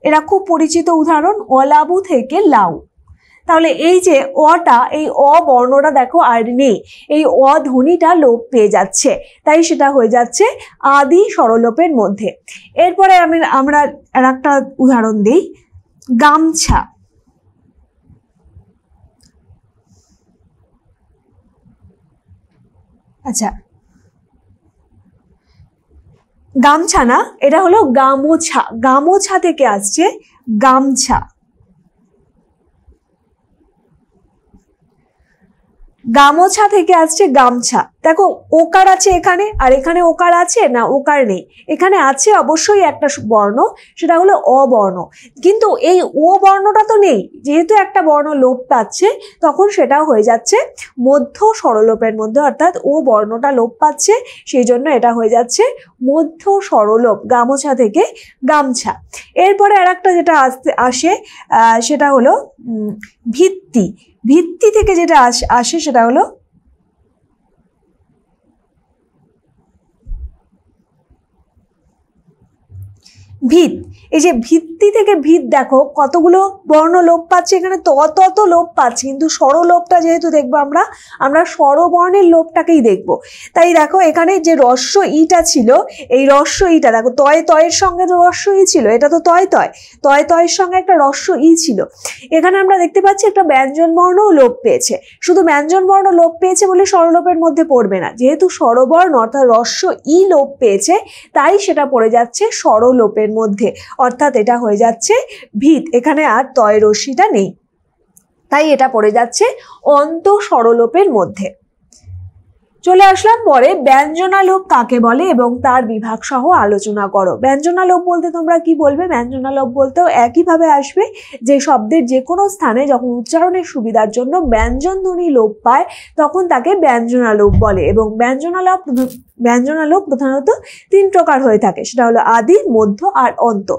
এরা খুব পরিচিত উদাহরণ, অলাবু থেকে লাউ। তাহলে এই যে অটা, এই অ বর্ণটা দেখো আর নেই, এই অ ধ্বনিটা লোপ পেয়ে যাচ্ছে, তাই সেটা হয়ে যাচ্ছে আদি স্বরলোপের মধ্যে। এরপরে আমরা আর একটা উদাহরণ দিই, গামছা। আচ্ছা, গামছা না, এটা হলো গামোছা, গামোছা থেকে আসছে গামছা। গামোছা থেকে আসছে গামছা। দেখো ওকার আছে এখানে, আর এখানে ওকার আছে না? ওকার নেই। এখানে আছে অবশ্যই একটা বর্ণ, সেটা হলো অ বর্ণ, কিন্তু এই ও বর্ণটা তো নেই। যেহেতু একটা বর্ণ লোপ পাচ্ছে, তখন সেটাও হয়ে যাচ্ছে মধ্য স্বরলোপের মধ্যে, অর্থাৎ ও বর্ণটা লোপ পাচ্ছে, সেই জন্য এটা হয়ে যাচ্ছে মধ্য স্বরলোপ, গামোছা থেকে গামছা। এরপরে আর একটা যেটা আসে সেটা হলো ভিত্তি। ভিত্তি থেকে যেটা আসে সেটা হলো ভিত। এই যে ভিত্তি থেকে ভিত, দেখো কতগুলো বর্ণ লোপ পাচ্ছে, এখানে তত লোপ পাচ্ছে, কিন্তু স্বরলোপটা যেহেতু দেখবো আমরা স্বরবর্ণের লোপটাকেই দেখবো। তাই দেখো এখানে যে রস্য ইটা ছিল, এই রস্য ইটা দেখো, তয়ের সঙ্গে তো রস্য ই ছিল, এটা তো তয়ের সঙ্গে একটা রস্য ই ছিল। এখানে আমরা দেখতে পাচ্ছি একটা ব্যঞ্জন বর্ণও লোপ পেয়েছে। শুধু ব্যঞ্জন বর্ণ লোপ পেয়েছে বলে স্বরলোপের মধ্যে পড়বে না, যেহেতু স্বরবর্ণ অর্থাৎ রস্য ই লোপ পেয়েছে, তাই সেটা পড়ে যাচ্ছে স্বরলোপের মধ্যে, অর্থাৎ এটা হয়ে যাচ্ছে ভিত। এখানে আর তয় রশ্মিটা নেই, তাই এটা পড়ে যাচ্ছে অন্ত স্বরলোপের মধ্যে। চলে আসলাম পরে, ব্যঞ্জনালোপ কাকে বলে এবং তার বিভাগ সহ আলোচনা করো। ব্যঞ্জনালোপ বলতে তোমরা কি বলবে? ব্যঞ্জনালোপ বলতেও একইভাবে আসবে, যে শব্দের যে কোনো স্থানে যখন উচ্চারণের সুবিধার জন্য ব্যঞ্জন ধ্বনি লোপ পায়, তখন তাকে ব্যঞ্জনালোপ বলে। এবং ব্যঞ্জনালোপ প্রধানত 3 প্রকার হয়ে থাকে, সেটা হলো আদি, মধ্য আর অন্ত।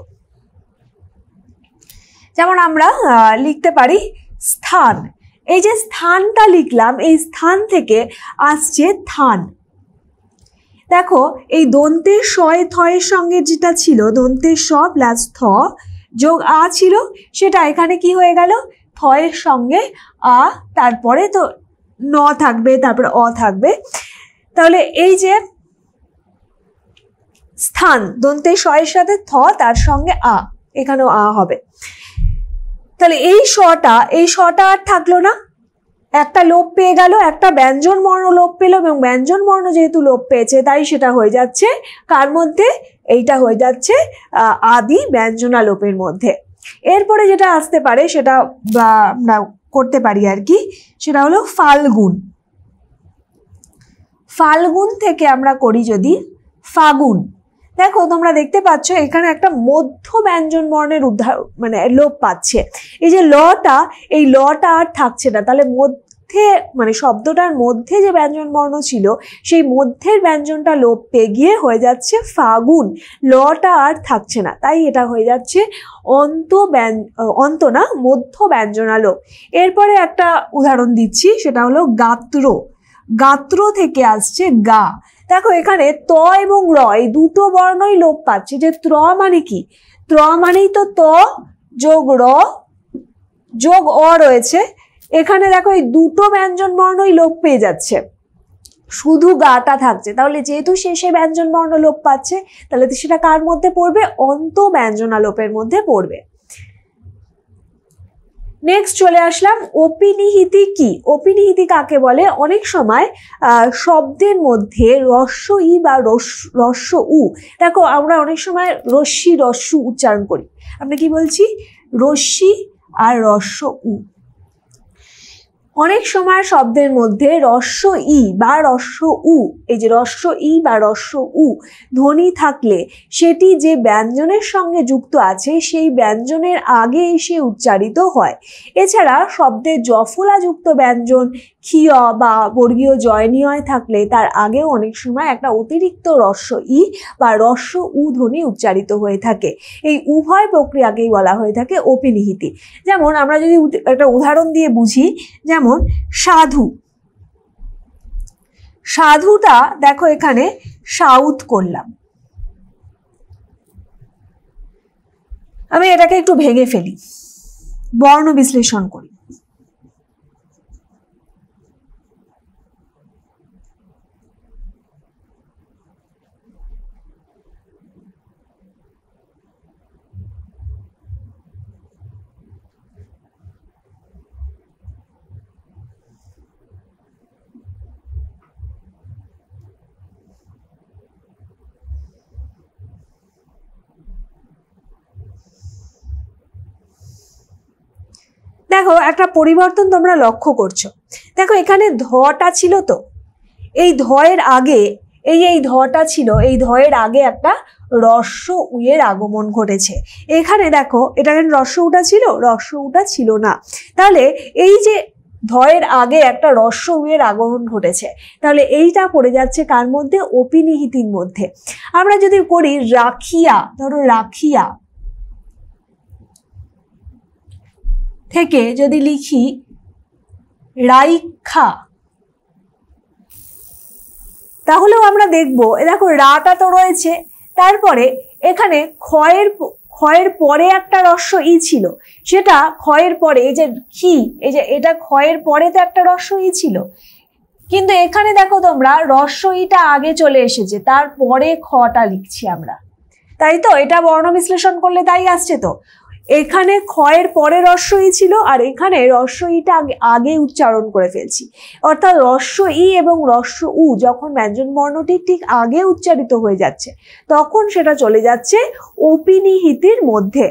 যেমন আমরা লিখতে পারি স্থান। এই যে স্থানটা লিখলাম, এই স্থান থেকে আসছে থান। দেখো এই দন্তের শয় থয়ের সঙ্গে যেটা ছিল, দন্তের স প্লাস থ যোগ আ ছিল, সেটা এখানে কি হয়ে গেল? থয়ের সঙ্গে আ, তারপরে তো ন থাকবে, তারপরে অ থাকবে। তাহলে এই যে স্থান, দন্তের শয়ের সাথে থ, তার সঙ্গে আ, এখানেও আ হবে। তাহলে এই শটা আর থাকলো না, একটা লোপ পেয়ে গেল, একটা ব্যঞ্জন বর্ণ লোপ পেল, এবং ব্যঞ্জন বর্ণ যেহেতু লোপ পেয়েছে, তাই সেটা হয়ে যাচ্ছে কার মধ্যে? এইটা হয়ে যাচ্ছে আদি ব্যঞ্জনালোপের মধ্যে। এরপরে যেটা আসতে পারে, সেটা আমরা করতে পারি আর কি, সেটা হলো ফাল্গুন। ফাল্গুন থেকে আমরা করি যদি ফাগুন। দেখো তোমরা দেখতে পাচ্ছ এখানে একটা মধ্য ব্যঞ্জন বর্ণের মানে লোপ পাচ্ছে। এই যে লটা, এই লটা আর থাকছে না, তাহলে মধ্যে মানে শব্দটার মধ্যে যে ব্যঞ্জন বর্ণ ছিল, সেই মধ্যের ব্যঞ্জনটা লোপ পেয়ে গিয়ে হয়ে যাচ্ছে ফাগুন, লটা আর থাকছে না, তাই এটা হয়ে যাচ্ছে অন্ত না, মধ্য ব্যঞ্জনালোপ। এরপরে একটা উদাহরণ দিচ্ছি, সেটা হলো গাত্র। গাত্র থেকে আসছে গা। দেখো এখানে ত এবং র, এই দুটো বর্ণই লোপ পাচ্ছে। যে ত্র মানে কি? ত্র মানেই তো ত যোগ র যোগ অ রয়েছে, এখানে দেখো এই দুটো ব্যঞ্জন বর্ণই লোপ পেয়ে যাচ্ছে, শুধু গাটা থাকছে। তাহলে যেহেতু শেষে ব্যঞ্জন বর্ণ লোপ পাচ্ছে, তাহলে সেটা কার মধ্যে পড়বে? অন্ত ব্যঞ্জনালোপের মধ্যে পড়বে। নেক্সট চলে আসলাম অপিনিহিতি। কি অপিনিহিতি কাকে বলে? অনেক সময় শব্দের মধ্যে রস্য ই বা রস্য উ, দেখো আমরা অনেক সময় রস্যি রস্য উচ্চারণ করি, আমরা কি বলছি? রস্যি আর রস্য উ। অনেক সময় শব্দের মধ্যে রস্য ই বা রস্য উ, এই যে রস্য ই বা রস্য উ ধ্বনি থাকলে সেটি যে ব্যঞ্জনের সঙ্গে যুক্ত আছে সেই ব্যঞ্জনের আগে এসে উচ্চারিত হয়। এছাড়া শব্দে জফলাযুক্ত ব্যঞ্জন ক্ষীয় বা বর্গীয় জয়নিয়য় থাকলে তার আগেও অনেক সময় একটা অতিরিক্ত রস্য ই বা রস্য উ ধ্বনি উচ্চারিত হয়ে থাকে। এই উভয় প্রক্রিয়াকেই বলা হয়ে থাকে অপিনিহিতি। যেমন আমরা যদি একটা উদাহরণ দিয়ে বুঝি, যেমন সাধু, সাধুটা দেখো এখানে সাউথ করলাম, আমি এটাকে একটু ভেঙে ফেলি, বর্ণ বিশ্লেষণ করি। দেখো একটা পরিবর্তন তোমরা লক্ষ্য করছো। দেখো এখানে ধটা ছিল, তো এই ধয়ের আগে এই ধটা ছিল, এই ধয়ের আগে একটা রস্য উয়ের আগমন ঘটেছে। এখানে দেখো এটা রস্য উটা ছিল, রস্য উটা ছিল না। তাহলে এই যে ধয়ের আগে একটা রস্য উয়ের আগমন ঘটেছে, তাহলে এইটা পড়ে যাচ্ছে কার মধ্যে? অপিনিহিতির মধ্যে। আমরা যদি করি রাখিয়া, ধরো রাখিয়া থেকে যদি লিখি রাইখা, তাহলেও আমরা দেখবো দেখো রাটা তো রয়েছে, তারপরে এখানে ক্ষয়ের পরে একটা রস্য ই ছিল, সেটা ক্ষয়ের পরে এই যে খি, এই যে এটা ক্ষয়ের পরে তো একটা রস্য ই ছিল, কিন্তু এখানে দেখো তোমরা রস্য ইটা আগে চলে এসেছে, তারপরে খটা লিখছি আমরা, তাই তো? এটা বর্ণ বিশ্লেষণ করলে তাই আসছে। তো এখানে ক্ষয়ের পরে রস্য ই ছিল আর এখানে রস্য ইটা আগে উচ্চারণ করে ফেলছি, অর্থাৎ রস্য ই এবং রস্য উ যখন ব্যঞ্জন বর্ণটি ঠিক আগে উচ্চারিত হয়ে যাচ্ছে তখন সেটা চলে যাচ্ছে অপিনিহিতির মধ্যে।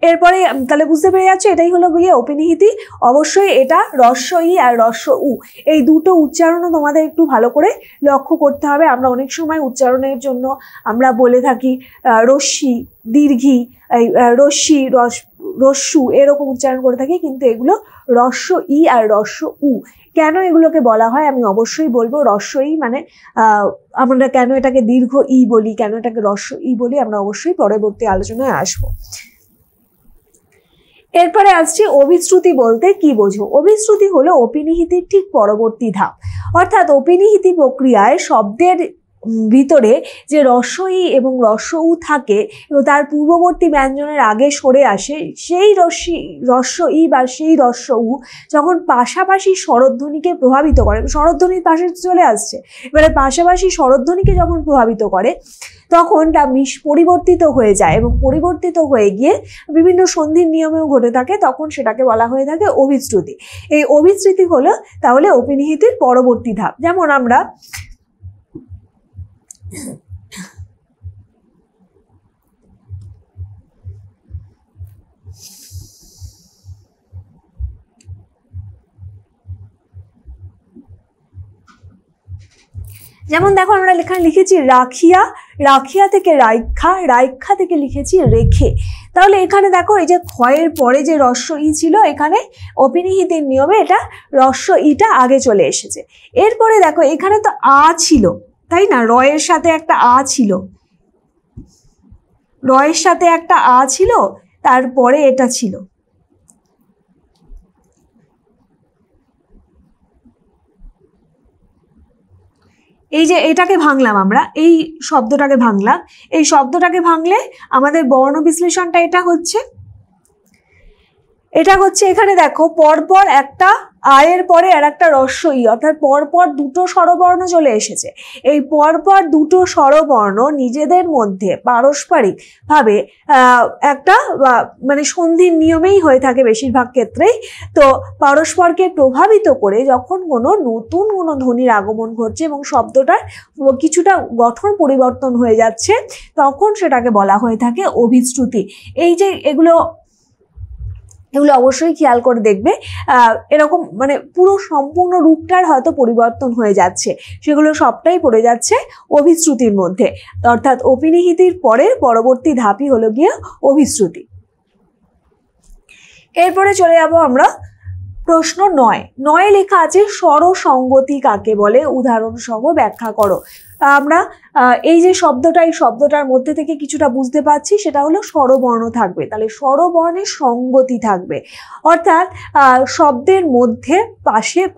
এরপরে তাহলে বুঝতে পেরে যাচ্ছে এটাই হলো গিয়ে অপিনিহিতি। অবশ্যই এটা রস্য ই আর রস্য উ এই দুটো উচ্চারণও তোমাদের একটু ভালো করে লক্ষ্য করতে হবে। আমরা অনেক সময় উচ্চারণের জন্য আমরা বলে থাকি রস্যি, দীর্ঘি, রস্যি, রস্যু এরকম উচ্চারণ করে থাকি, কিন্তু এগুলো রস্য ই আর রস্য উ। কেন এগুলোকে বলা হয় আমি অবশ্যই বলবো। রস্য ই মানে আমরা কেন এটাকে দীর্ঘ ই বলি, কেন এটাকে রস্য ই বলি, আমরা অবশ্যই পরবর্তী আলোচনায় আসবো। এরপরে আসছি অভিশ্রুতি বলতে কি বোঝো। অভিশ্রুতি হলো অপিনিহিতির ঠিক পরবর্তী ধাপ, অর্থাৎ অপিনিহিতি প্রক্রিয়ায় শব্দের ভিতরে যে রস্য ই এবং রস্য উ থাকে এবং তার পূর্ববর্তী ব্যঞ্জনের আগে সরে আসে, সেই রস্য ই বা সেই রস্য উ যখন পাশাপাশি স্বরধ্বনিকে প্রভাবিত করে, স্বরধ্বনির পাশে চলে আসছে, এবারে পাশাপাশি স্বরধ্বনিকে যখন প্রভাবিত করে তখন তা পরিবর্তিত হয়ে যায় এবং পরিবর্তিত হয়ে গিয়ে বিভিন্ন সন্ধির নিয়মেও ঘটে থাকে, তখন সেটাকে বলা হয়ে থাকে অভিশ্রুতি। এই অভিশ্রুতি হলো তাহলে অপিনিহিতির পরবর্তী ধাপ। যেমন আমরা যেমন দেখো আমরা এখানে লিখেছি রাখিয়া, রাখিয়া থেকে রাইখা, রাইখা থেকে লিখেছি রেখে। তাহলে এখানে দেখো এই যে ক্ষয়ের পরে যে রস্য ই ছিল, এখানে অপিনিহিতির নিয়মে এটা রস্য ইটা আগে চলে এসেছে। এরপরে দেখো এখানে তো আ ছিল, তাই না? রয়ের সাথে একটা আ ছিল, রয়ের সাথে একটা আ ছিল, তারপরে এটা ছিল। এই যে এটাকে ভাঙলাম আমরা, এই শব্দটাকে ভাঙলাম, এই শব্দটাকে ভাঙলে আমাদের বর্ণ বিশ্লেষণটা এটা হচ্ছে এখানে দেখো পরপর একটা আয়ের পরে আর একটা রস্য ই, অর্থাৎ পরপর দুটো স্বরবর্ণ চলে এসেছে। এই পরপর দুটো স্বরবর্ণ নিজেদের মধ্যে পারস্পরিক ভাবে একটা মানে সন্ধির নিয়মেই হয়ে থাকে বেশিরভাগ ক্ষেত্রেই। তো পারস্পরকে প্রভাবিত করে যখন নতুন কোনো ধ্বনির আগমন ঘটছে এবং শব্দটার কিছুটা গঠন পরিবর্তন হয়ে যাচ্ছে, তখন সেটাকে বলা হয়ে থাকে অভিশ্রুতি। এই যে এগুলো এগুলো অবশ্যই খেয়াল করে দেখবে। এরকম মানে পুরো সম্পূর্ণ রূপটার হয়তো পরিবর্তন হয়ে যাচ্ছে, সেগুলো সবটাই পড়ে যাচ্ছে অভিশ্রুতির মধ্যে। অর্থাৎ অপিনিহিতির পরের পরবর্তী ধাপই হলো গিয়ে অভিশ্রুতি। এরপরে চলে যাব আমরা প্রশ্ন 9 লেখা আছে স্বরসঙ্গতি কাকে বলে, উদাহরণ সহ ব্যাখ্যা করো। আমরা এই যে শব্দটা, এই শব্দটার মধ্যে থেকে কিছুটা বুঝতে পারছি, সেটা হলো স্বরবর্ণ থাকবে, তাহলে স্বরবর্ণের সঙ্গতি থাকবে, অর্থাৎ শব্দের মধ্যে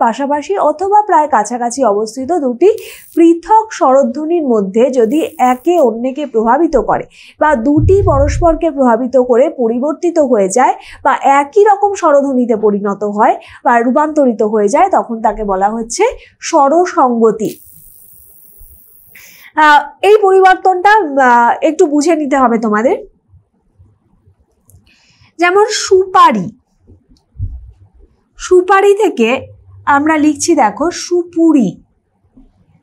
পাশাপাশি অথবা প্রায় কাছাকাছি অবস্থিত দুটি পৃথক স্বরধ্বনির মধ্যে যদি একে অন্যকে প্রভাবিত করে বা দুটি পরস্পরকে প্রভাবিত করে পরিবর্তিত হয়ে যায় বা একই রকম স্বরধ্বনিতে পরিণত হয় বা রূপান্তরিত হয়ে যায়, তখন তাকে বলা হচ্ছে স্বরসঙ্গতি। এই পরিবর্তনটা একটু বুঝে নিতে হবে তোমাদের। যেমন সুপারি থেকে আমরা লিখছি দেখো সুপুরি।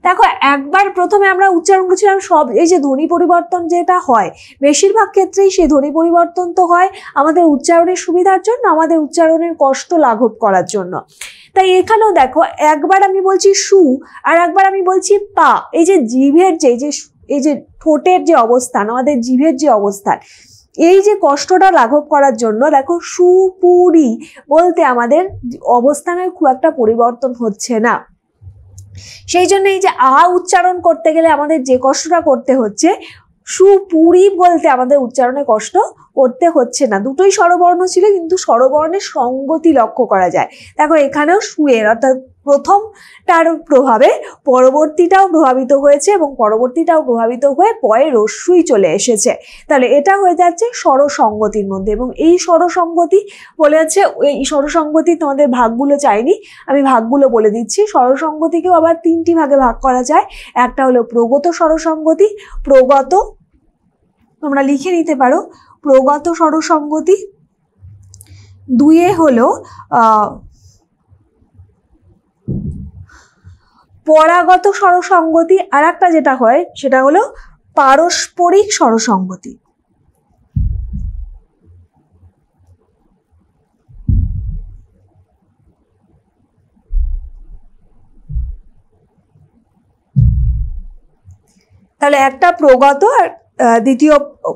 দেখো একবার প্রথমে আমরা উচ্চারণ করছিলাম সব, এই যে ধ্বনি পরিবর্তন যেটা হয় বেশিরভাগ ক্ষেত্রেই সেই ধ্বনি পরিবর্তন তো হয় আমাদের উচ্চারণের সুবিধার জন্য, আমাদের উচ্চারণের কষ্ট লাঘব করার জন্য। তাই এখানেও দেখো একবার আমি বলছি সু আর একবার আমি বলছি পা, এই যে জিভের এই যে ঠোঁটের যে অবস্থান, আমাদের জিভের যে অবস্থান, এই যে কষ্টটা লাঘব করার জন্য দেখো সুপুরি বলতে আমাদের অবস্থানের খুব একটা পরিবর্তন হচ্ছে না। সেই জন্য এই যে উচ্চারণ করতে গেলে আমাদের যে কষ্টটা করতে হচ্ছে, সুপুরি বলতে আমাদের উচ্চারণে কষ্ট করতে হচ্ছে না। দুটোই স্বরবর্ণ ছিল, কিন্তু স্বরবর্ণের সঙ্গতি লক্ষ্য করা যায়। দেখো এখানেও সুয়ের অর্থাৎ প্রথমটার প্রভাবে পরবর্তীটাও প্রভাবিত হয়েছে এবং পরবর্তীটাও প্রভাবিত হয়ে পরে রস্যই চলে এসেছে, তাহলে এটা হয়ে যাচ্ছে স্বরসঙ্গতির মধ্যে। এবং এই স্বরসঙ্গতি বলে যাচ্ছে, এই স্বরসঙ্গতি তোমাদের ভাগগুলো চাইনি, আমি ভাগগুলো বলে দিচ্ছি। স্বরসঙ্গতিকেও আবার 3টি ভাগে ভাগ করা যায়। একটা হলো প্রগত স্বরসঙ্গতি, প্রগত তোমরা লিখে নিতে পারো, প্রগত স্বরসঙ্গতি। 2 হলো পরাগত স্বরসঙ্গতি, আর একটা যেটা হয় সেটা হলো পারস্পরিক স্বরসঙ্গতি। তাহলে একটা প্রগত আর দ্বিতীয়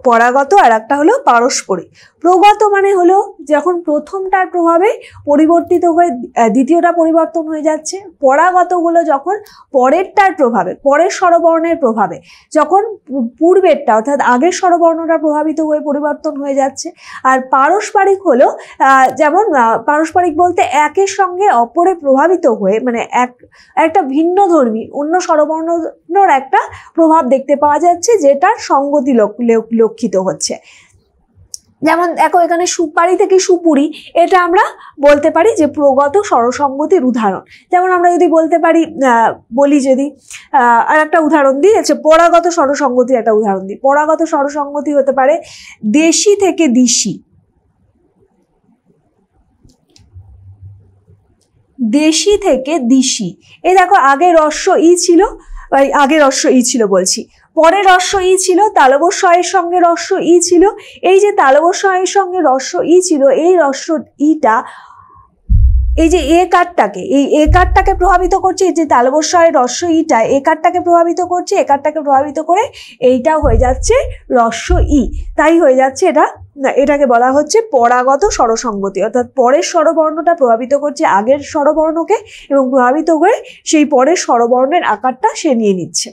পরাগত, আর একটা হলো পারস্পরিক। প্রগত মানে হলো যখন প্রথমটার প্রভাবে পরিবর্তিত হয়ে দ্বিতীয়টা পরিবর্তন হয়ে যাচ্ছে। পরাগত গুলো যখন পরেরটার প্রভাবে, পরের স্বরবর্ণের প্রভাবে যখন পূর্বেরটা অর্থাৎ আগের স্বরবর্ণটা প্রভাবিত হয়ে পরিবর্তন হয়ে যাচ্ছে। আর পারস্পরিক হলো যেমন পারস্পরিক বলতে একের সঙ্গে অপরে প্রভাবিত হয়ে, মানে একটা ভিন্ন ধর্মী অন্য স্বরবর্ণর একটা প্রভাব দেখতে পাওয়া যাচ্ছে, যেটার সঙ্গতি লক্ষিত হচ্ছে। যেমন দেখো এখানে সুপারি থেকে সুপুরি, এটা আমরা বলতে পারি যে প্রগত স্বরসঙ্গতির উদাহরণ। যেমন আমরা যদি বলতে পারি, বলি যদি আর একটা উদাহরণ দিই, আচ্ছা পরাগত স্বরসঙ্গতির একটা উদাহরণ দিই। পরাগত স্বরসঙ্গতি হতে পারে দেশি থেকে দিশি, দেশি থেকে দিশি। এই দেখো আগে হ্রস্ব ই ছিল, আগে হ্রস্ব ই ছিল বলছি, পরে হ্রস্ব ই ছিল, তালব্য এর সঙ্গে হ্রস্ব ই ছিল। এই যে তালব্য এর সঙ্গে হ্রস্ব ই ছিল, এই হ্রস্ব ইটা এই যে এ কারটাকে প্রভাবিত করছে, এই যে তালব্য এর হ্রস্ব ইটা এ কারটাকে প্রভাবিত করছে, এ কারটাকে প্রভাবিত করে এইটাও হয়ে যাচ্ছে হ্রস্ব ই। তাই হয়ে যাচ্ছে এটাকে বলা হচ্ছে পরাগত স্বরসঙ্গতি, অর্থাৎ পরের স্বরবর্ণটা প্রভাবিত করছে আগের স্বরবর্ণকে এবং প্রভাবিত হয়ে সেই পরের স্বরবর্ণের আকারটা সে নিয়ে নিচ্ছে,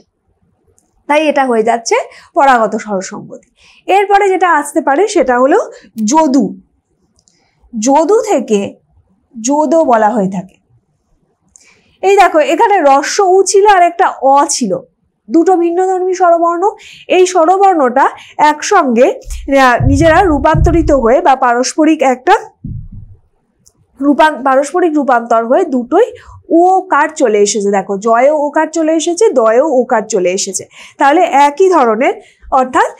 তাই এটা হয়ে যাচ্ছে পরাগত স্বরসঙ্গতি। এরপরে যেটা আসতে পারে সেটা হলো যদু। যদু থেকে যোদো বলা হয়ে থাকে। এই দেখো এখানে হ্রস্ব উ ছিল আর একটা অ ছিল, দুটো ভিন্নধর্মী স্বরবর্ণ। এই স্বরবর্ণটা একসঙ্গে নিজেরা রূপান্তরিত হয়ে বা পারস্পরিক রূপান্তর হয়ে দুটোই ও কার চলে এসেছে। দেখো জয়েও ও কার চলে এসেছে, দয়েও ও কার চলে এসেছে, তাহলে একই ধরনের অর্থাৎ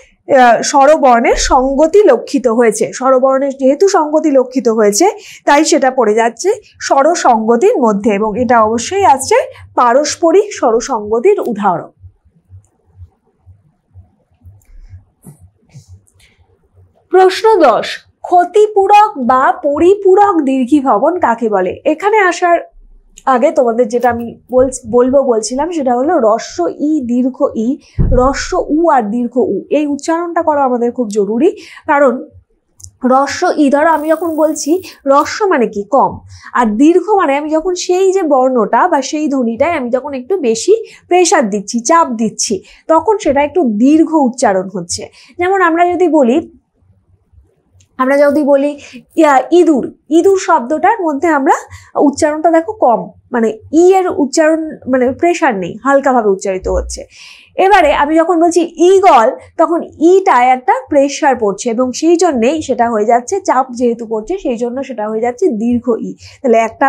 স্বরবর্ণের সঙ্গতি লক্ষিত হয়েছে। স্বরবর্ণের যেহেতু সঙ্গতি লক্ষিত হয়েছে তাই সেটা পড়ে যাচ্ছে স্বরসঙ্গতির মধ্যে, এবং এটা অবশ্যই আসছে পারস্পরিক স্বরসঙ্গতির উদাহরণ। প্রশ্ন 10, ক্ষতিপূরক বা পরিপূরক দীর্ঘীভবন কাকে বলে? এখানে আসার আগে তোমাদের যেটা আমি বলছিলাম সেটা হলো হ্রস্ব ই দীর্ঘ ই, হ্রস্ব উ আর দীর্ঘ উ, এই উচ্চারণটা করা আমাদের খুব জরুরি। কারণ হ্রস্ব ই, ধরো আমি যখন বলছি হ্রস্ব মানে কি কম, আর দীর্ঘ মানে আমি যখন সেই যে বর্ণটা বা সেই ধ্বনিটায় আমি যখন একটু বেশি প্রেসার দিচ্ছি, চাপ দিচ্ছি, তখন সেটা একটু দীর্ঘ উচ্চারণ হচ্ছে। যেমন আমরা যদি বলি ইঁদুর, ইঁদুর শব্দটার মধ্যে আমরা উচ্চারণটা দেখো কম, মানে ই এর উচ্চারণ মানে প্রেসার নেই, হালকাভাবে উচ্চারিত হচ্ছে। এবারে আমি যখন বলছি ঈগল, তখন ইটায় একটা প্রেসার পড়ছে এবং সেই জন্যেই সেটা হয়ে যাচ্ছে, চাপ যেহেতু পড়ছে সেই জন্য সেটা হয়ে যাচ্ছে দীর্ঘ ই। তাহলে একটা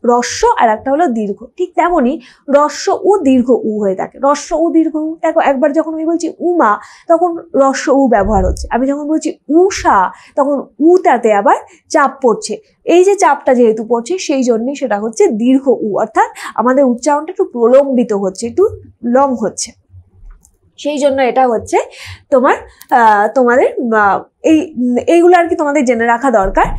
হ্রস্ব আর একটা হলো দীর্ঘ। ঠিক তেমনই হ্রস্ব উ দীর্ঘ উ হয়ে থাকে। হ্রস্ব উ দীর্ঘ উ, দেখো একবার যখন আমি বলছি উমা তখন হ্রস্ব উ ব্যবহার হচ্ছে, আমি যখন বলছি উষা তখন উটাতে আবার চাপ পড়ছে। এই যে চাপটা যেহেতু পড়ছে সেই জন্যই সেটা হচ্ছে দীর্ঘ উ, অর্থাৎ আমাদের উচ্চারণটা একটু প্রলম্বিত হচ্ছে, একটু লং হচ্ছে। সেই জন্য এটা হচ্ছে তোমাদের এইগুলো আর কি তোমাদের জেনে রাখা দরকার।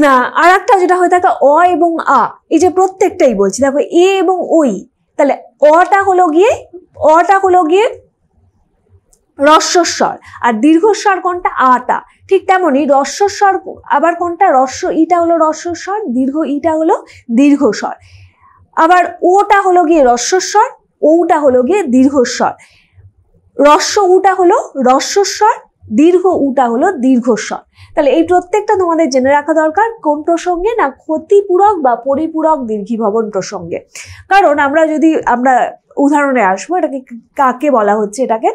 না, আর একটা যেটা হয়ে থাকে অ এবং আ, এই যে প্রত্যেকটাই বলছি, দেখো এ এবং ওই, তাহলে অটা হলো গিয়ে হ্রস্বস্বর, আর দীর্ঘস্বর কোনটা? আটা। ঠিক তেমনি হ্রস্বস্বর আবার কোনটা? হ্রস্ব ইটা হলো হ্রস্বস্বর, দীর্ঘ ইটা হলো দীর্ঘস্বর। আবার ওটা হলো গিয়ে হ্রস্বস্বর, ওটা হলো গিয়ে দীর্ঘস্বর। হ্রস্ব উটা হলো হ্রস্বস্বর, দীর্ঘ উটা হলো দীর্ঘস্বর। তাহলে এই প্রত্যেকটা তোমাদের জেনে রাখা দরকার। কোন প্রসঙ্গে? না, ক্ষতিপূরক বা পরিপূরক দীর্ঘীভবন প্রসঙ্গে। কারণ আমরা উদাহরণে আসবো, এটাকে কাকে বলা হচ্ছে? এটাকে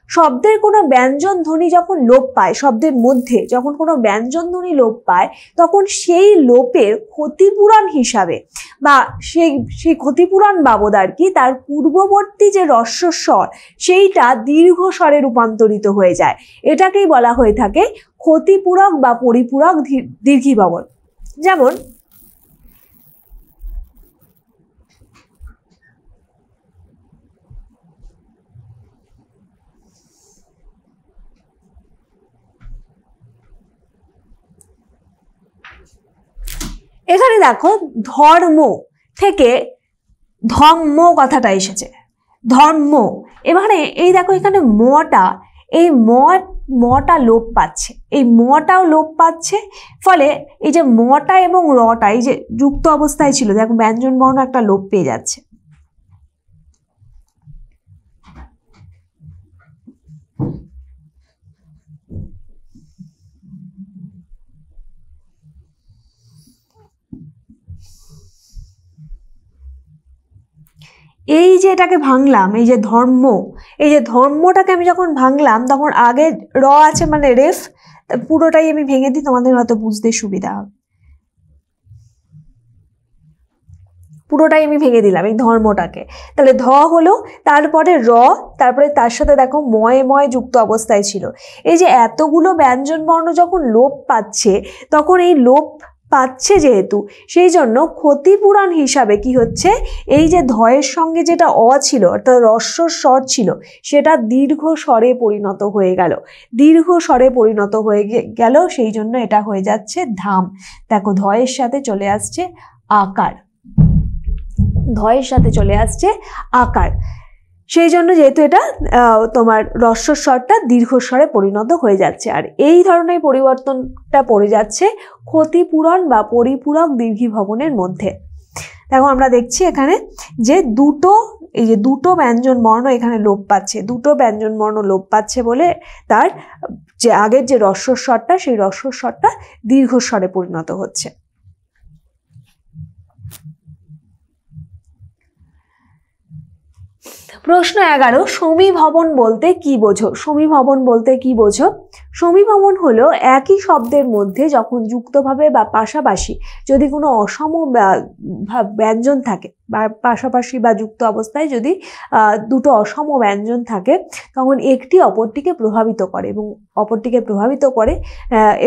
শব্দের কোনো ব্যঞ্জন ধ্বনি যখন লোপ পায়, শব্দের মধ্যে যখন কোনো ব্যঞ্জন ধ্বনি লোপ পায়, তখন সেই লোপের ক্ষতিপূরণ হিসাবে বা সেই ক্ষতিপূরণ বাবদ আর কি তার পূর্ববর্তী যে হ্রস্বস্বর সেইটা দীর্ঘ স্বরে রূপান্তরিত হয়ে যায়। এটাকেই বলা হয়ে থাকে ক্ষতিপূরক বা পরিপূরক দীর্ঘীভবন। যেমন এখানে দেখো ধর্ম থেকে ধম্ম কথাটা এসেছে, ধর্ম। এবারে এই দেখো এখানে মটা, এই মটা লোপ পাচ্ছে, এই মটাও লোপ পাচ্ছে। ফলে এই যে মটা এবং রটা এই যে যুক্ত অবস্থায় ছিল, দেখো ব্যঞ্জন বর্ণ একটা লোপ পেয়ে যাচ্ছে। এই যে এটাকে ভাঙলাম, এই যে ধর্ম, এই যে ধর্মটাকে আমি যখন ভাঙলাম তখন আগে র আছে মানে রেফ, পুরোটাই আমি ভেঙে দিই, তোমাদের হয়তো বুঝতে সুবিধা হবে। পুরোটাই আমি ভেঙে দিলাম এই ধর্মটাকে। তাহলে ধ হলো, তারপরে র, তারপরে তার সাথে দেখো ময় যুক্ত অবস্থায় ছিল। এই যে এতগুলো ব্যঞ্জন বর্ণ যখন লোপ পাচ্ছে, তখন এই লোপ পাচ্ছে যেহেতু, সেই জন্য ক্ষতিপূরণ হিসাবে কি হচ্ছে, এই যে ধয়ের সঙ্গে যেটা অ ছিল অর্থাৎ হ্রস্ব স্বর ছিল সেটা দীর্ঘ স্বরে পরিণত হয়ে গেল, সেই জন্য এটা হয়ে যাচ্ছে ধাম। দেখো ধয়ের সাথে চলে আসছে আকার, সেই জন্য যেহেতু এটা তোমার হ্রস্বস্বরটা দীর্ঘস্বরে পরিণত হয়ে যাচ্ছে। আর এই ধরনের পরিবর্তনটা পড়ে যাচ্ছে ক্ষতিপূরণ বা পরিপূরক দীর্ঘীভবনের মধ্যে। দেখো আমরা দেখছি এখানে যে দুটো ব্যঞ্জন বর্ণ এখানে লোপ পাচ্ছে, বলে তার যে আগের যে হ্রস্বস্বরটা সেই হ্রস্বস্বরটা দীর্ঘস্বরে পরিণত হচ্ছে। প্রশ্ন 11, সমীভবন বলতে কি বোঝো? সমীভবন হলো একই শব্দের মধ্যে যখন যুক্তভাবে বা পাশাপাশি যদি কোনো অসম ব্যঞ্জন থাকে বা পাশাপাশি বা যুক্ত অবস্থায় যদি দুটো অসম ব্যঞ্জন থাকে, তখন একটি অপরটিকে প্রভাবিত করে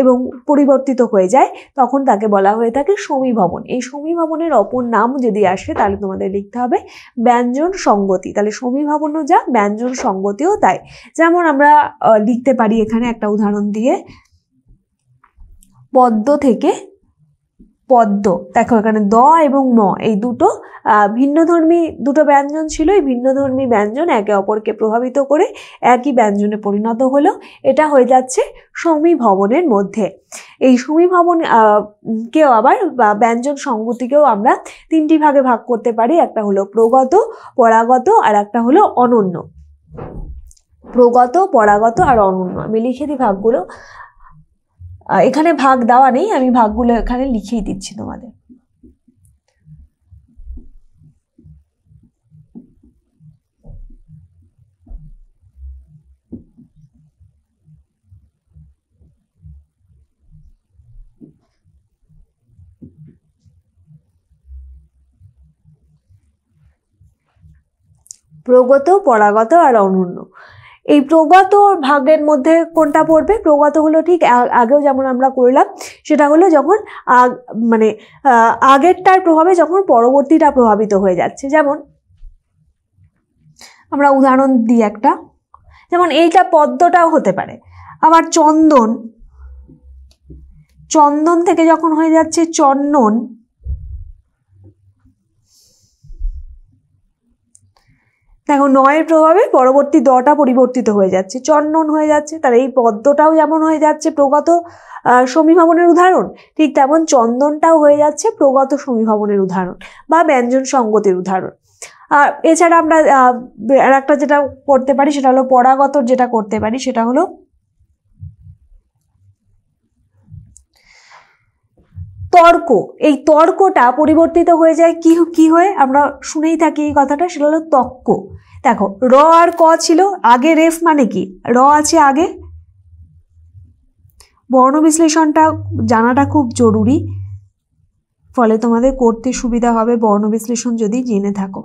এবং পরিবর্তিত হয়ে যায়, তখন তাকে বলা হয়ে থাকে সমীভবন। এই সমীভবনের অপর নাম যদি আসে তাহলে তোমাদের লিখতে হবে ব্যঞ্জন সঙ্গতি। তাহলে সমীভবনও যা, ব্যঞ্জন সঙ্গতিও তাই। যেমন আমরা লিখতে পারি এখানে একটা উদাহরণ দিয়ে, পদ্ম থেকে পদ্ম। দেখো এখানে দ এবং ম এই দুটো ভিন্নধর্মী দুটো ব্যঞ্জন ছিল। এই ভিন্নধর্মী ব্যঞ্জন একে অপরকে প্রভাবিত করে একই ব্যঞ্জনে পরিণত হলো। এটা হয়ে যাচ্ছে সমীভবনের মধ্যে। এই সমীভবন কেও আবার ব্যঞ্জন সংগতিকেও আমরা তিনটি ভাগে ভাগ করতে পারি। একটা হলো প্রগত, পরাগত, আর একটা হলো অনন্য। প্রগত, পরাগত আর অনন্য। আমি লিখে দিই ভাগগুলো। এখানে ভাগ দেওয়া নেই, আমি ভাগগুলো এখানে লিখেই দিচ্ছি তোমাদের। প্রগত, পরাগত আর অনন্য। এই প্রগত ভাগের মধ্যে কোনটা পড়বে? প্রগত হলো ঠিক আগেও যেমন আমরা করলাম, সেটা হলো যখন মানে আগেরটার প্রভাবে যখন পরবর্তীটা প্রভাবিত হয়ে যাচ্ছে। যেমন আমরা উদাহরণ দিই একটা, যেমন এইটা পদ্মটাও হতে পারে। আবার চন্দন, চন্দন থেকে যখন হয়ে যাচ্ছে চন্দন, দেখো নয়ের প্রভাবে পরবর্তী দটা পরিবর্তিত হয়ে যাচ্ছে, চন্দন হয়ে যাচ্ছে। তাহলে এই পদ্মটাও যেমন হয়ে যাচ্ছে প্রগত সমীভবনের উদাহরণ, ঠিক তেমন চন্দনটাও হয়ে যাচ্ছে প্রগত সমীভবনের উদাহরণ বা ব্যঞ্জন সংগতির উদাহরণ। আর এছাড়া আমরা আর একটা যেটা করতে পারি সেটা হলো পরাগতর যেটা করতে পারি সেটা হলো তর্ক। এই তর্কটা পরিবর্তিত হয়ে যায় কি হয়ে? আমরা শুনেই থাকি এই কথাটা, সেটা হলো তক্ক। দেখো র আর ক ছিল আগে, রেফ মানে কি? র আছে আগে। বর্ণ বিশ্লেষণটা জানাটা খুব জরুরি, ফলে তোমাদের করতে সুবিধা হবে বর্ণ বিশ্লেষণ যদি জেনে থাকো।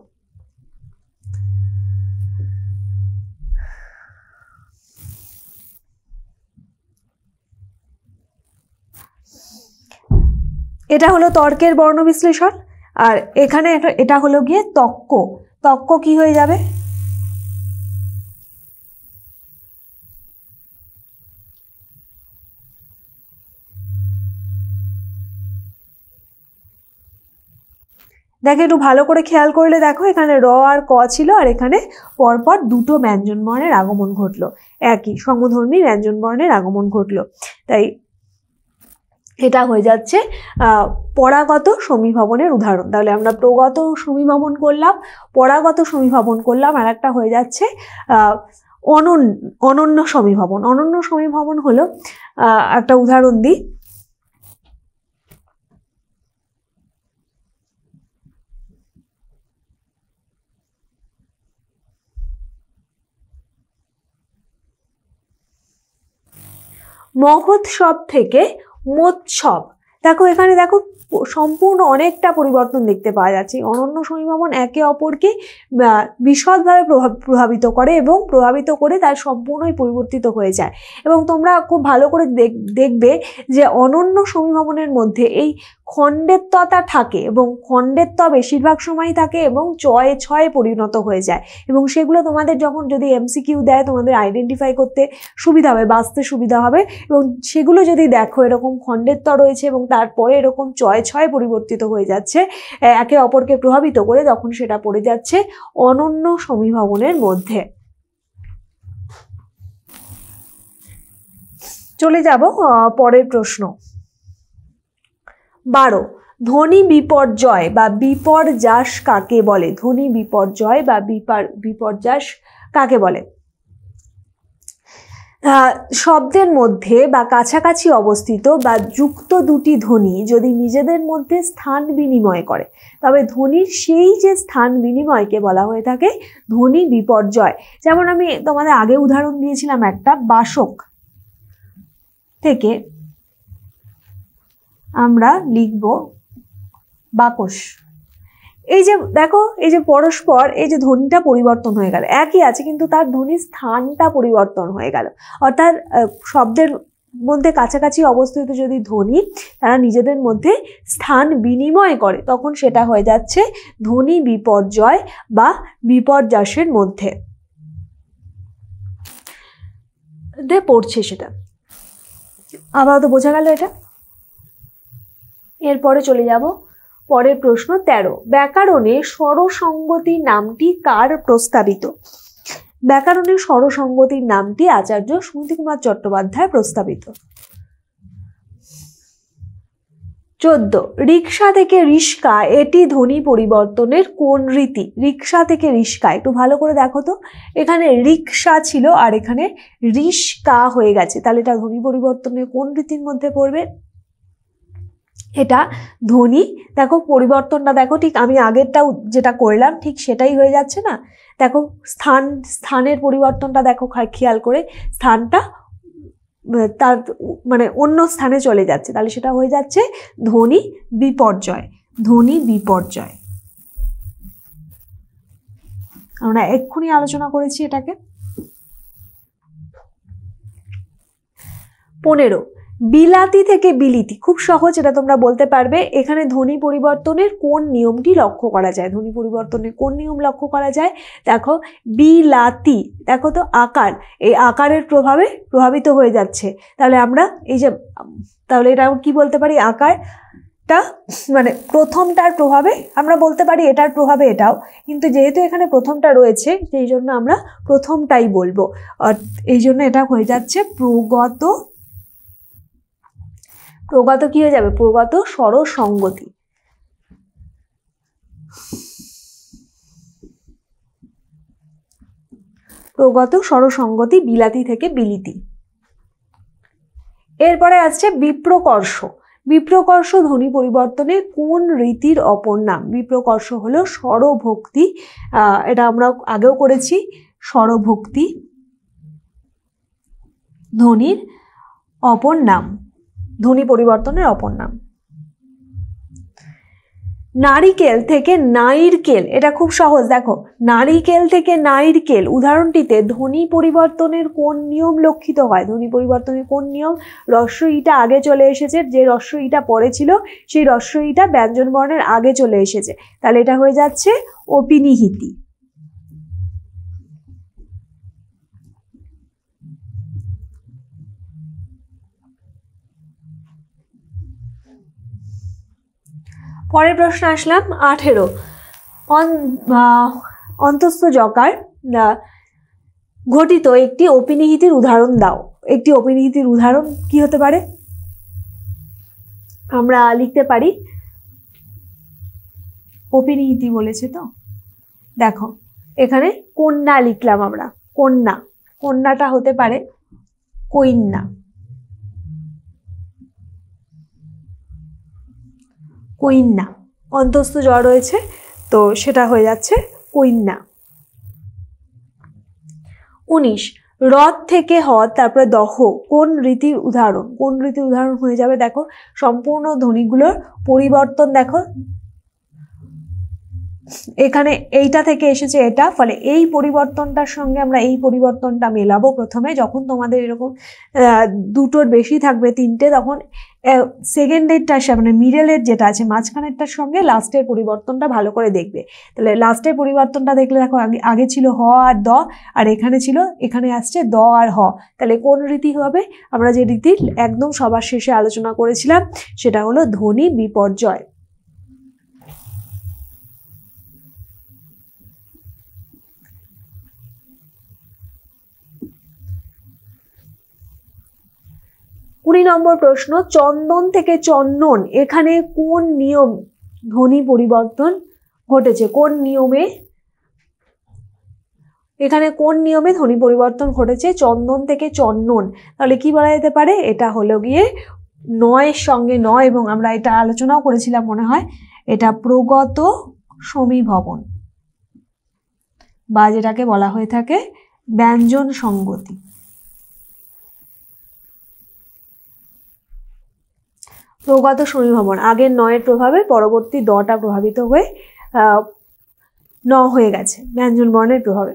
এটা হলো তর্কের বর্ণ বিশ্লেষণ। আর এখানে এটা হলো গিয়ে তক্ক। তক্ক কি হয়ে যাবে? দেখো একটু ভালো করে খেয়াল করলে দেখো এখানে র আর ক ছিল, আর এখানে পরপর দুটো ব্যঞ্জন বর্ণের আগমন ঘটলো, একই সমধর্মী ব্যঞ্জন বর্ণের আগমন ঘটলো। তাই এটা হয়ে যাচ্ছে পরাগত সমীভবনের উদাহরণ। তাহলে আমরা প্রগত সমীভবন করলাম, পরাগত সমীভবন করলাম, আর একটা হয়ে যাচ্ছে অনন্য সমীভবন। অনন্য সমীভবন হলো একটা উদাহরণ দিই। মহোৎসব থেকে মোৎসব। দেখো এখানে দেখো সম্পূর্ণ অনেকটা পরিবর্তন দেখতে পাওয়া যাচ্ছে। অনন্য সমীভবন একে অপরকে বিশদভাবে প্রভাবিত করে এবং প্রভাবিত করে তার সম্পূর্ণই পরিবর্তিত হয়ে যায়। এবং তোমরা খুব ভালো করে দেখবে যে অনন্য সমীভবনের মধ্যে এই খণ্ডের তটা থাকে, এবং খণ্ডের ত বেশিরভাগ সময়ই থাকে এবং চয়ে ছয়ে পরিণত হয়ে যায়। এবং সেগুলো তোমাদের যখন যদি এমসিকিউ দেয় তোমাদের আইডেন্টিফাই করতে সুবিধা হবে, বাঁচতে সুবিধা হবে। এবং সেগুলো যদি দেখো এরকম খণ্ডের ত রয়েছে এবং তারপরে এরকম চয়ে ছয়ে পরিবর্তিত হয়ে যাচ্ছে একে অপরকে প্রভাবিত করে, তখন সেটা পড়ে যাচ্ছে অনন্য সমীভবনের মধ্যে। চলে যাব পরের প্রশ্ন 12। ধ্বনি বিপর্যয় বা বিপর্যাস কাকে বলে? ধ্বনি বিপর্যয় বা বিপর্যাস কাকে বলে? শব্দের মধ্যে বা কাছাকাছি অবস্থিত বা যুক্ত দুটি ধ্বনি যদি নিজেদের মধ্যে স্থান বিনিময় করে, তবে ধ্বনির সেই যে স্থান বিনিময়কে বলা হয়ে থাকে ধ্বনি বিপর্যয়। যেমন আমি তোমাদের আগে উদাহরণ দিয়েছিলাম একটা, বাসক থেকে আমরা লিখব বাকস। এই যে দেখো এই যে পরস্পর এই যে ধ্বনিটা পরিবর্তন হয়ে গেল, একই আছে কিন্তু তার ধ্বনির স্থানটা পরিবর্তন হয়ে গেল। অর্থাৎ শব্দের মধ্যে কাছাকাছি অবস্থিত যদি ধ্বনি তারা নিজেদের মধ্যে স্থান বিনিময় করে, তখন সেটা হয়ে যাচ্ছে ধ্বনি বিপর্যয় বা বিপর্যাসের মধ্যে পড়ছে। সেটা আবার তো বোঝা গেল এটা। এরপরে চলে যাব পরের প্রশ্ন 13, ব্যাকরণে স্বরসঙ্গতি নামটি কার প্রস্তাবিত? ব্যাকরণে স্বরসঙ্গতির নামটি আচার্য সুনীতি কুমার চট্টোপাধ্যায় প্রস্তাবিত। 14, রিক্সা থেকে রিস্কা এটি ধ্বনি পরিবর্তনের কোন রীতি? রিক্সা থেকে রিস্কা, একটু ভালো করে দেখো তো, এখানে রিক্সা ছিল আর এখানে রিস্কা হয়ে গেছে, তাহলে এটা ধ্বনি পরিবর্তনের কোন রীতির মধ্যে পড়বে? এটা ধ্বনি, দেখো পরিবর্তনটা দেখো, ঠিক আমি আগেরটাও যেটা করলাম ঠিক সেটাই হয়ে যাচ্ছে না। দেখো স্থানের পরিবর্তনটা দেখো খেয়াল করে, স্থানটা তার মানে অন্য স্থানে চলে যাচ্ছে, তাহলে সেটা হয়ে যাচ্ছে ধ্বনি বিপর্যয়। ধ্বনি বিপর্যয় আমরা এক্ষুনি আলোচনা করেছি এটাকে। 15, বিলাতি থেকে বিলিতি, খুব সহজ, এটা তোমরা বলতে পারবে। এখানে ধ্বনি পরিবর্তনের কোন নিয়মটি লক্ষ্য করা যায়? ধ্বনি পরিবর্তনের কোন নিয়ম লক্ষ্য করা যায়? দেখো বিলাতি, দেখো তো আকার, এই আকারের প্রভাবে প্রভাবিত হয়ে যাচ্ছে, তাহলে আমরা এই যে তাহলে এটা কি বলতে পারি? আকারটা মানে প্রথমটার প্রভাবে আমরা বলতে পারি এটার প্রভাবে এটাও, কিন্তু যেহেতু এখানে প্রথমটা রয়েছে সেই জন্য আমরা প্রথমটাই বলবো, আর এই জন্য এটা হয়ে যাচ্ছে প্রগত। প্রগত কি হয়ে যাবে? প্রগত স্বরসঙ্গতি। প্রগত স্বরসঙ্গতি, বিলাতি থেকে বিলিতি। এরপরে আসছে বিপ্রকর্ষ। বিপ্রকর্ষ ধ্বনি পরিবর্তনের কোন রীতির অপর নাম? বিপ্রকর্ষ হলো স্বরভক্তি, এটা আমরা আগেও করেছি। স্বরভক্তি ধ্বনির অপর নাম, ধ্বনি পরিবর্তনের অপর নাম। নারিকেল থেকে নাইরকেল, এটা খুব সহজ, দেখো নারিকেল থেকে নাইরকেল উদাহরণটিতে ধ্বনি পরিবর্তনের কোন নিয়ম লক্ষিত হয়? ধ্বনি পরিবর্তনের কোন নিয়ম? হ্রস্ব ইটা আগে চলে এসেছে, যে হ্রস্ব ইটা পরে ছিল সেই হ্রস্ব ইটা ব্যঞ্জন বর্ণের আগে চলে এসেছে, তাহলে এটা হয়ে যাচ্ছে অপিনিহিতি। পরের প্রশ্ন আসলাম 18, অন্তস্থ জকার ঘটিত একটি অপিনিহিতির উদাহরণ দাও। একটি অপিনিহিতির উদাহরণ কি হতে পারে? আমরা লিখতে পারি অপিনিহিতি বলেছে তো, দেখো এখানে কন্যা লিখলাম আমরা, কন্যা, কন্যাটা হতে পারে কইন্যা, কইন্যা, অন্তস্থ জ রয়েছে তো সেটা হয়ে যাচ্ছে কইন্যা। 19, হ্রদ থেকে হদ তারপরে দহ কোন রীতির উদাহরণ? কোন রীতির উদাহরণ হয়ে যাবে? দেখো সম্পূর্ণ ধ্বনিগুলোর পরিবর্তন, দেখো এখানে এইটা থেকে এসেছে এটা, ফলে এই পরিবর্তনটার সঙ্গে আমরা এই পরিবর্তনটা মেলাবো প্রথমে, যখন তোমাদের এরকম দুটোর বেশি থাকবে, তিনটে, তখন সেকেন্ডেরটার মানে মিডলের যেটা আছে মাঝখানেরটার সঙ্গে লাস্টের পরিবর্তনটা ভালো করে দেখবে। তাহলে লাস্টের পরিবর্তনটা দেখলে দেখো আগে ছিল হ আর দ, আর এখানে ছিল, এখানে আসছে দ আর হ, তাহলে কোন রীতি হবে? আমরা যে রীতি একদম সবার শেষে আলোচনা করেছিলাম সেটা হলো ধ্বনি বিপর্যয়। নম্বর প্রশ্ন, চন্দন থেকে চন্দন, এখানে কোন নিয়ম ধ্বনি পরিবর্তন ঘটেছে? কোন নিয়মে, এখানে কোন নিয়মে ধ্বনি পরিবর্তন ঘটেছে? চন্দন থেকে চন্দন, তাহলে কি বলা যেতে পারে? এটা হলো গিয়ে নয়ের সঙ্গে নয়, এবং আমরা এটা আলোচনাও করেছিলাম মনে হয়, এটা প্রগত সমীভবন বা যেটাকে বলা হয়ে থাকে ব্যঞ্জন সঙ্গতি। প্রগত সমীভবন, আগের নয়ের প্রভাবে পরবর্তী দটা প্রভাবিত হয়ে ন হয়ে গেছে ব্যঞ্জন বর্ণের প্রভাবে,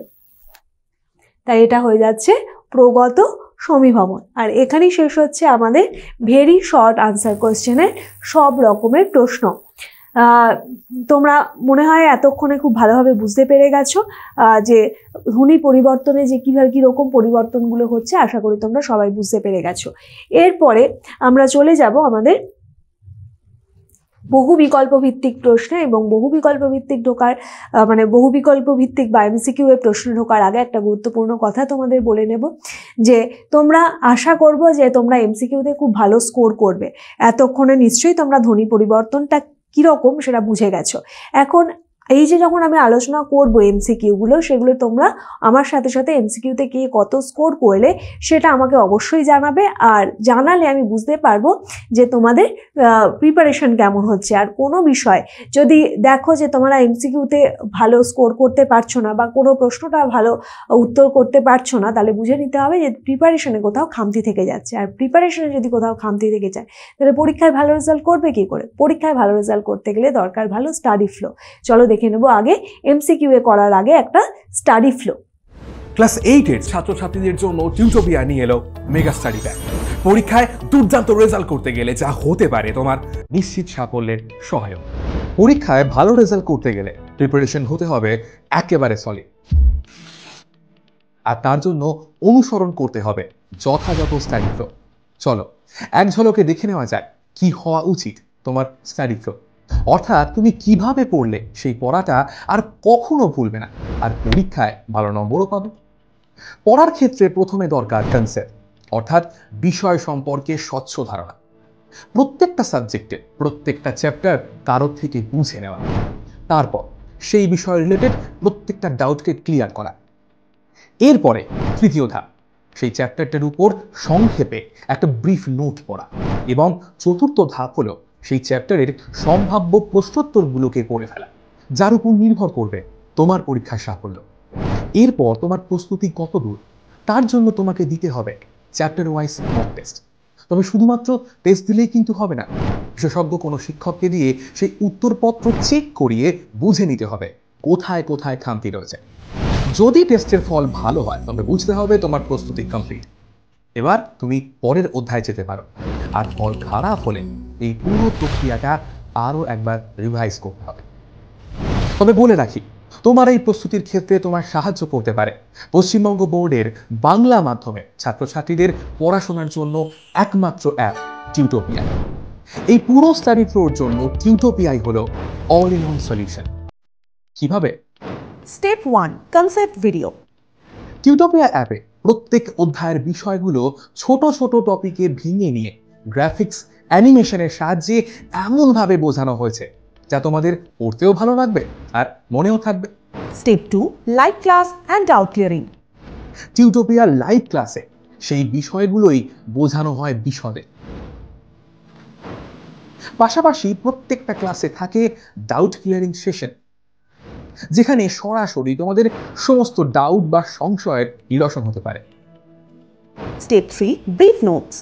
তাই এটা হয়ে যাচ্ছে প্রগত সমীভবন। আর এখানেই শেষ হচ্ছে আমাদের ভেরি শর্ট আনসার কোশ্চেনের সব রকমের প্রশ্ন। তোমরা মনে হয় এতক্ষণে খুব ভালোভাবে বুঝতে পেরে গেছো যে ধ্বনি পরিবর্তনে যে কীরকম পরিবর্তনগুলো হচ্ছে, আশা করি তোমরা সবাই বুঝতে পেরে গেছো। এরপরে আমরা চলে যাব আমাদের বহু বিকল্প ভিত্তিক প্রশ্নে এবং বহু বিকল্প ভিত্তিক ঢোকার বহু বিকল্প ভিত্তিক বা এমসিকিউ এর প্রশ্ন ঢোকার আগে একটা গুরুত্বপূর্ণ কথা তোমাদের বলে নেব যে তোমরা আশা করব যে তোমরা এমসিকিউতে খুব ভালো স্কোর করবে। এতক্ষণে নিশ্চয়ই তোমরা ধ্বনি পরিবর্তনটা কীরকম সেটা বুঝে গেছো। এখন এই যে যখন আমি আলোচনা করব এমসিকিউগুলো, সেগুলো তোমরা আমার সাথে সাথে এমসিকিউতে কে কত স্কোর করলে সেটা আমাকে অবশ্যই জানাবে, আর জানালে আমি বুঝতে পারবো যে তোমাদের প্রিপারেশন কেমন হচ্ছে। আর কোনো বিষয় যদি দেখো যে তোমরা এমসিকিউতে ভালো স্কোর করতে পারছো না বা কোনো প্রশ্নটা ভালো উত্তর করতে পারছো না, তাহলে বুঝে নিতে হবে যে প্রিপারেশনে কোথাও খামতি থেকে যাচ্ছে। আর প্রিপারেশনে যদি কোথাও খামতি থেকে যায় তাহলে পরীক্ষায় ভালো রেজাল্ট করবে কি করে? পরীক্ষায় ভালো রেজাল্ট করতে গেলে দরকার ভালো স্টাডি ফ্লো। চলো দেখে নেব আগে এমসিকিউ এ করার আগে একটা স্টাডি ফ্লো। ক্লাস 8 এর ছাত্রছাত্রীদের জন্য টিউটোপিয়া নিয়ে এলো মেগা স্টাডি প্যাক। পরীক্ষায় দুর্দান্ত রেজাল্ট করতে গেলে যা হতে পারে তোমার নিশ্চিত সাফল্যের সহায়ক। পরীক্ষায় ভালো রেজাল্ট করতে গেলে প্রিপারেশন হতে হবে একেবারে সলিড, আর তার জন্য অনুসরণ করতে হবে যথাযথ স্টাডি ফ্লো। চলো এক ঝলকে দেখে নেওয়া যায় কি হওয়া উচিত তোমার স্টাডি ফ্লো, অর্থাৎ তুমি কিভাবে পড়লে সেই পড়াটা আর কখনো ভুলবে না, আর পরীক্ষায় ভালো নম্বরও পাবে। পড়ার ক্ষেত্রে প্রথমে দরকার কনসেপ্ট, অর্থাৎ বিষয় সম্পর্কে স্বচ্ছ ধারণা। প্রত্যেকটা সাবজেক্টের প্রত্যেকটা চ্যাপ্টার কারোর থেকে বুঝে নেওয়া, তারপর সেই বিষয় রিলেটেড প্রত্যেকটা ডাউটকে ক্লিয়ার করা। এরপরে তৃতীয় ধাপ, সেই চ্যাপ্টারটার উপর সংক্ষেপে একটা ব্রিফ নোট পড়া, এবং চতুর্থ ধাপ হলো সেই চ্যাপ্টারের সম্ভাব্য প্রশ্নোত্তরগুলোকে করে ফেলা, যার উপর নির্ভর করবে তোমার পরীক্ষার সাফল্য। এরপর তোমার প্রস্তুতি কত দূর তার জন্য তোমাকে দিতে হবে চ্যাপ্টার ওয়াইজ মক টেস্ট। তবে শুধুমাত্র টেস্ট দিলেই কিন্তু হবে না, বিশেষজ্ঞ কোনো শিক্ষককে দিয়ে সেই উত্তরপত্র চেক করিয়ে বুঝে নিতে হবে কোথায় কোথায় খামতি রয়েছে। যদি টেস্টের ফল ভালো হয় তবে বুঝতে হবে তোমার প্রস্তুতি কমপ্লিট। এবার তুমি পরের অধ্যায় যেতে পারো, আর ফল খারাপ হলে এই পুরো প্রক্রিয়াটা আরও একবার রিভাইজ করতে হবে। তবে বলে রাখি, তোমার এই প্রস্তুতির ক্ষেত্রে তোমার সাহায্য করতে পারে পশ্চিমবঙ্গ বোর্ডের বাংলা মাধ্যমে ছাত্রছাত্রীদের পড়াশোনার জন্য একমাত্র অ্যাপ টিউটোপিয়া। এই পুরো স্টাডি ফ্লোর জন্য টিউটোপিয়াই হলো অল ইন ওয়ান সলিউশন। কিভাবে? Step 1, concept video. টিউটোপিয়া অ্যাপে প্রত্যেক অধ্যায়ের বিষয়গুলো ছোট ছোট টপিকে ভেঙে নিয়ে গ্রাফিক্স অ্যানিমেশনের সাহায্যে এমনভাবে বোঝানো হয়েছে যা তোমাদের পড়তেও ভালো লাগবে আর মনেও থাকবে। Step 2, live class and doubt clearing. Tutopia live ক্লাসে সেই বিষয়গুলোই বোঝানো হয় বিশদে। পাশাপাশি প্রত্যেকটা ক্লাসে থাকে ডাউট ক্লিয়ারিং সেশন, যেখানে সরাসরি তোমাদের সমস্ত ডাউট বা সংশয়ের নিরসন হতে পারে। Step 3, brief notes.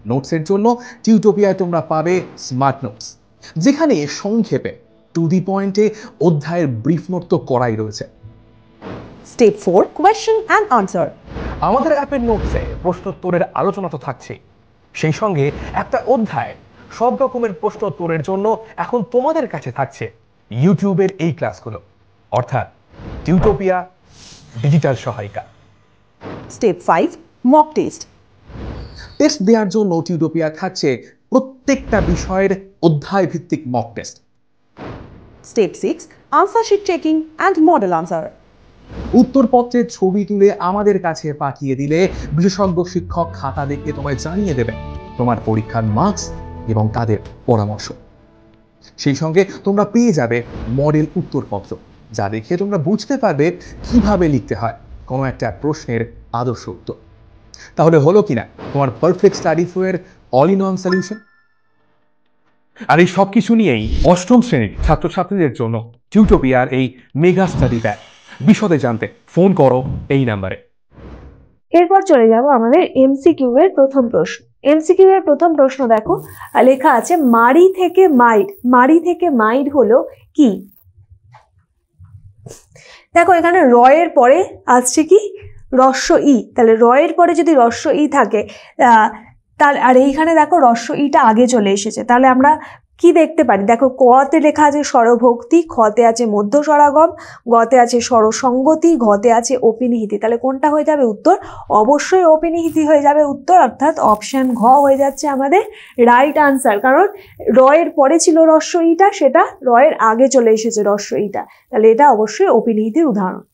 নোটসের জন্য টিউটোপিয়ায় তোমরা পাবে স্মার্ট নোটস, যেখানে সংক্ষেপে টু দি পয়েন্টে অধ্যায়ের ব্রিফ নোট তো করাই রয়েছে। Step 4, question and answer. আমাদের অ্যাপের নোটসে প্রশ্নোত্তরের আলোচনা তো থাকছেই, সেই সঙ্গে একটা অধ্যায় সব রকমের প্রশ্নোত্তরের জন্য এখন তোমাদের কাছে থাকছে ইউটিউবের এই ক্লাসগুলো, অর্থাৎ টিউটোপিয়া ডিজিটাল সহায়িকা। Step 5, mock test. টেস্ট দেওয়ার জন্য টিউটোপিয়া থাকছে প্রত্যেকটা বিষয়ের অধ্যায় ভিত্তিক mock test. Step 6, answer sheet checking and model answer. উত্তরপত্রের ছবি তুলে আমাদের কাছে পাঠিয়ে দিলে বিশেষজ্ঞ শিক্ষক খাতা দেখে তোমায় জানিয়ে দেবে তোমার পরীক্ষার মার্কস এবং তাদের পরামর্শ। সেই সঙ্গে তোমরা পেয়ে যাবে মডেল উত্তরপত্র, যা দেখে তোমরা বুঝতে পারবে কিভাবে লিখতে হয় কোনো একটা প্রশ্নের আদর্শ উত্তর। তাহলে হলো কিনা তোমার পারফেক্ট স্টাডি ফ্লোয়ের অল ইন ওয়ান সলিউশন। আর এই সব কিছু নিয়েই অষ্টম শ্রেণীর ছাত্রছাত্রীদের জন্য টিউটোপিয়ার এই মেগা স্টাডি প্যাক। বিশদে জানতে ফোন করো এই নাম্বারে। এরপর চলে যাব আমাদের এমসিকিউ এর প্রথম প্রশ্ন। এমসিকিউ এর প্রথম প্রশ্ন দেখো, লেখা আছে মারি থেকে মাইড। মারি থেকে মাইড হলো কি? দেখো এখানে র এর পরে আসছে কি? রস্য ই। তাহলে র এর পরে যদি রস্য ই থাকে তাহলে, আর এইখানে দেখো রস্য ইটা আগে চলে এসেছে, তাহলে আমরা কি দেখতে পারি? দেখো, কতে লেখা আছে স্বরভক্তি, খতে আছে মধ্য স্বরাগম, গতে আছে স্বরসঙ্গতি, ঘতে আছে অপিনিহিতি। তাহলে কোনটা হয়ে যাবে উত্তর? অবশ্যই অপিনিহিতি হয়ে যাবে উত্তর, অর্থাৎ অপশন ঘ হয়ে যাচ্ছে আমাদের রাইট আনসার। কারণ র এর পরে ছিল রস্য ইটা, সেটা র এর আগে চলে এসেছে রস্য ইটা, তাহলে এটা অবশ্যই অপিনিহিতির উদাহরণ।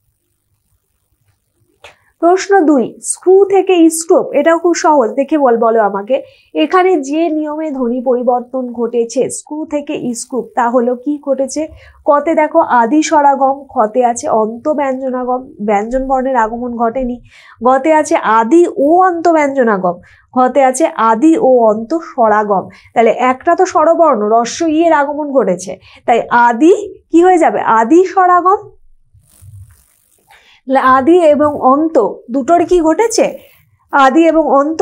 প্রশ্ন 2, স্ক্রু থেকে স্ক্রুপ, এটাও খুব সহজ, দেখে বলো আমাকে। এখানে যে নিয়মে ধ্বনি পরিবর্তন ঘটেছে স্ক্রু থেকে স্ক্রুপ, তা হলো কি ঘটেছে? কতে দেখো আদি স্বরাগম, খতে আছে অন্ত ব্যঞ্জনাগম, ব্যঞ্জন বর্ণের আগমন ঘটেনি। গতে আছে আদি ও অন্ত ব্যঞ্জনাগম, ঘতে আছে আদি ও অন্ত স্বরাগম। তাহলে একটা তো স্বরবর্ণ রস্য ই এর আগমন ঘটেছে, তাই আদি কি হয়ে যাবে? আদি স্বরাগম। আদি এবং অন্ত দুটোর কি ঘটেছে? আদি এবং অন্ত,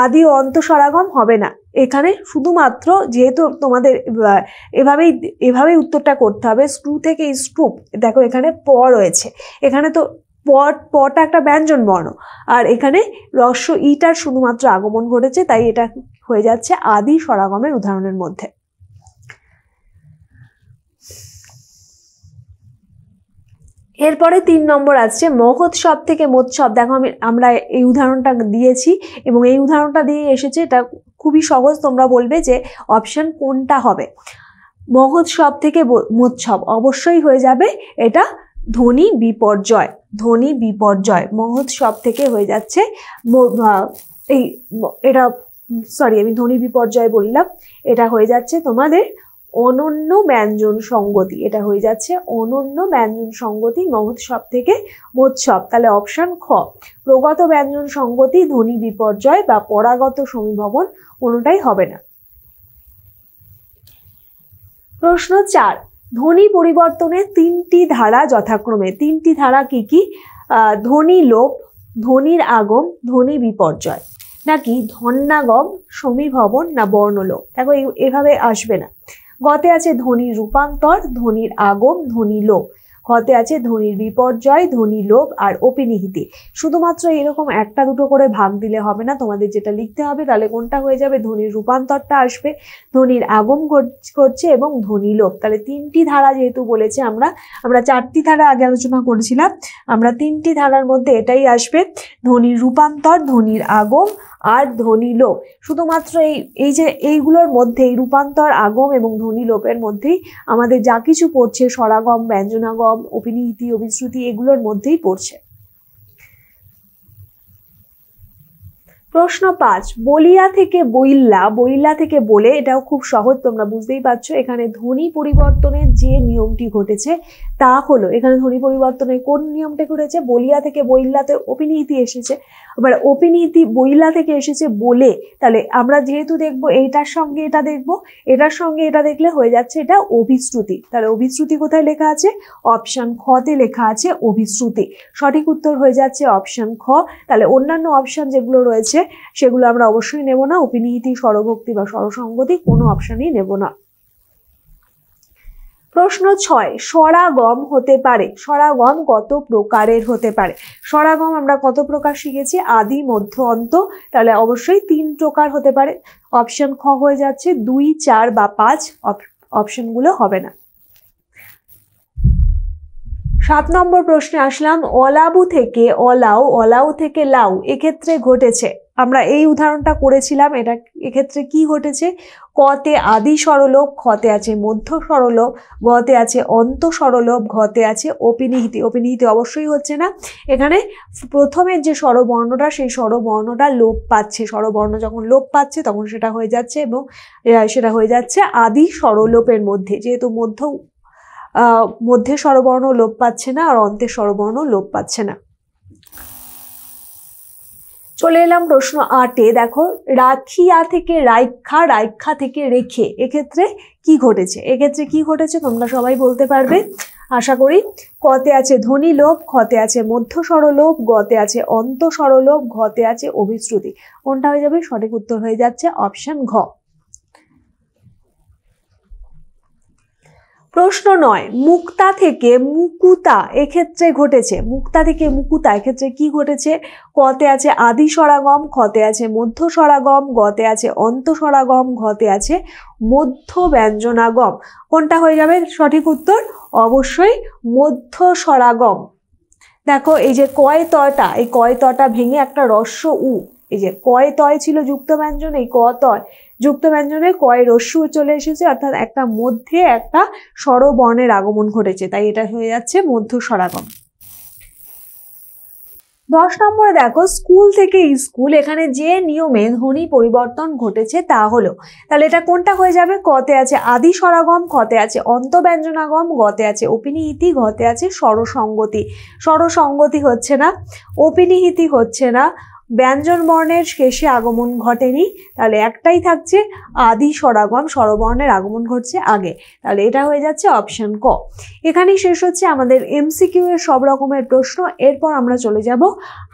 আদি ও অন্ত স্বরাগম হবে না এখানে। শুধুমাত্র যেহেতু তোমাদের এভাবেই উত্তরটা করতে হবে। স্ক্রু থেকে স্ক্রুপ, দেখো এখানে প রয়েছে, এখানে তো পটা একটা ব্যঞ্জন বর্ণ, আর এখানে রস্য ইটার শুধুমাত্র আগমন ঘটেছে, তাই এটা হয়ে যাচ্ছে আদি স্বরাগমের উদাহরণের মধ্যে। এরপরে 3 নম্বর আসছে মহোৎসব থেকে মোৎসব। দেখো আমরা এই উদাহরণটা দিয়েছি এবং এই উদাহরণটা দিয়ে এসেছে, এটা খুবই সহজ, তোমরা বলবে যে অপশন কোনটা হবে। মহোৎসব থেকে মোৎসব অবশ্যই হয়ে যাবে এটা ধ্বনি বিপর্যয়, ধ্বনি বিপর্যয়। মহোৎসব থেকে হয়ে যাচ্ছে আমি ধ্বনি বিপর্যয় বললাম, এটা হয়ে যাচ্ছে তোমাদের অনন্য ব্যঞ্জন সঙ্গতি, এটা হয়ে যাচ্ছে অনন্য ব্যঞ্জন সঙ্গতি মহোৎসব থেকে মোৎসব। তাহলে অপশন খ, প্রগত ব্যঞ্জন সঙ্গতি ধ্বনি বিপর্যয় বা পরাগত সমীভবন কোনোটাই হবে না। প্রশ্ন 4, ধ্বনি পরিবর্তনের 3টি ধারা যথাক্রমে। 3টি ধারা কি কি? ধ্বনি লোপ, ধ্বনির আগম, ধ্বনি বিপর্যয়, নাকি ধন্যাগম, সমীভবন, না বর্ণলোপ। দেখো এভাবে আসবে না। গতে আছে ধ্বনির রূপান্তর, ধ্বনির আগম, ধ্বনি লোপ। ঘতে আছে ধ্বনির বিপর্যয়, ধ্বনি লোপ আর অপিনিহিতি। শুধুমাত্র এরকম একটা দুটো করে ভাগ দিলে হবে না, তোমাদের যেটা লিখতে হবে তাহলে কোনটা হয়ে যাবে? ধ্বনির রূপান্তরটা আসবে, ধ্বনির আগম ঘটছে এবং ধ্বনি লোপ। তাহলে 3টি ধারা যেহেতু বলেছে, আমরা 4টি ধারা আগে আলোচনা করেছিলাম, আমরা 3টি ধারার মধ্যে এটাই আসবে, ধ্বনির রূপান্তর, ধ্বনির আগম আর ধ্বনি লোপ। শুধুমাত্র এইগুলোর মধ্যেই, রূপান্তর, আগম এবং ধ্বনি লোপের মধ্যেই আমাদের যা কিছু পড়ছে, স্বরাগম, ব্যঞ্জনাগম, অপিনিহিতি, অভিশ্রুতি, এগুলোর মধ্যেই পড়ছে। প্রশ্ন 5, বলিয়া থেকে বইল্লা, বইল্লা থেকে বলে, এটাও খুব সহজ, তোমরা বুঝতেই পারছো। এখানে ধ্বনি পরিবর্তনের যে নিয়মটি ঘটেছে তা হলো, এখানে ধ্বনি পরিবর্তনের কোন নিয়মটি ঘটেছে? বলিয়া থেকে বইল্লাতে অপিনিহিতি এসেছে, এবার অপিনিহিতি বইল্লা থেকে এসেছে বলে, তাহলে আমরা যেহেতু দেখবো এইটার সঙ্গে এটা দেখবো, এটার সঙ্গে এটা দেখলে হয়ে যাচ্ছে এটা অভিশ্রুতি। তাহলে অভিশ্রুতি কোথায় লেখা আছে? অপশন খ তে লেখা আছে অভিশ্রুতি। সঠিক উত্তর হয়ে যাচ্ছে অপশন খ। তাহলে অন্যান্য অপশন যেগুলো রয়েছে সেগুলো আমরা অবশ্যই নেব না, অপিনিহিতি, স্বরভক্তি বা স্বরসঙ্গতি কোনো অপশনই নেব না। প্রশ্ন 6, স্বরাগম হতে পারে। স্বরাগম কত প্রকারের হতে পারে? স্বরাগম আমরা কত প্রকার শিখেছি? আদি, মধ্য, অন্ত। তাহলে অবশ্যই 3 প্রকার হতে পারে। অপশন খ হয়ে যাচ্ছে 2, 4 বা 5, অপশনগুলো হবে না। 7 নম্বর প্রশ্নে আসলাম, অলাবু থেকে অলাউ, অলাউ থেকে লাউ, এক্ষেত্রে ঘটেছে, আমরা এই উদাহরণটা করেছিলাম, এটা এক্ষেত্রে কি ঘটেছে? কতে আদি স্বরলোপ, খতে আছে মধ্য স্বরলোপ, গতে আছে অন্ত স্বরলোপ, ঘতে আছে অপিনিহিতি। অপিনিহিতি অবশ্যই হচ্ছে না, এখানে প্রথমের যে স্বরবর্ণটা সেই স্বরবর্ণটা লোপ পাচ্ছে। স্বরবর্ণ যখন লোপ পাচ্ছে তখন সেটা হয়ে যাচ্ছে, এবং সেটা হয়ে যাচ্ছে আদি স্বরলোপের মধ্যে, যেহেতু মধ্যে স্বরবর্ণ লোপ পাচ্ছে না আর অন্তের স্বরবর্ণ লোপ পাচ্ছে না। চলে এলাম প্রশ্ন 8-এ। দেখো, রাখিয়া থেকে রাইখা, রাইখা থেকে রেখে, এক্ষেত্রে কি ঘটেছে? এক্ষেত্রে কি ঘটেছে তোমরা সবাই বলতে পারবে আশা করি। কতে আছে ধ্বনি লোপ, খতে আছে মধ্য স্বরলোপ, গতে আছে অন্ত স্বরলোপ, ঘতে আছে অভিশ্রুতি। কোনটা হয়ে যাবে? সঠিক উত্তর হয়ে যাচ্ছে অপশন ঘ। প্রশ্ন 9, মুক্তা থেকে মুকুতা এক্ষেত্রে ঘটেছে। মুক্তা থেকে মুকুতা এক্ষেত্রে কি ঘটেছে? কতে আছে আদি স্বরাগম, খতে আছে মধ্য স্বরাগম, গতে আছে অন্ত স্বরাগম, ঘতে আছে মধ্য ব্যঞ্জনাগম। কোনটা হয়ে যাবে সঠিক উত্তর? অবশ্যই মধ্য স্বরাগম। দেখো এই যে কয় তয়টা, এই কয় তয়টা ভেঙে একটা রস্য উ, এই যে কয় তয় ছিল যুক্ত ব্যঞ্জন, এই ক তয় যুক্ত ব্যঞ্জনে কয় রস্য চলে এসেছে, অর্থাৎ একটা মধ্যে একটা স্বরবর্ণের আগমন ঘটেছে, তাই এটা হয়ে যাচ্ছে মধ্য স্বরাগম। 10 নম্বরে দেখো স্কুল থেকে স্কুল, এখানে যে নিয়মে ধ্বনি পরিবর্তন ঘটেছে তা হলো, তাহলে এটা কোনটা হয়ে যাবে? কতে আছে আদি স্বরাগম, খতে আছে অন্ত ব্যঞ্জনাগম, গতে আছে অপিনিহিতি, ঘতে আছে স্বরসঙ্গতি। স্বরসঙ্গতি হচ্ছে না, অপিনিহিতি হচ্ছে না, ব্যঞ্জন বর্ণের শেষে আগমন ঘটেনি, তাহলে একটাই থাকছে আদি স্বরাগম, স্বরবর্ণের আগমন ঘটছে আগে, তাহলে এটা হয়ে যাচ্ছে অপশন ক। এখানেই শেষ হচ্ছে আমাদের এমসিকিউ এর সব রকমের প্রশ্ন। এরপর আমরা চলে যাব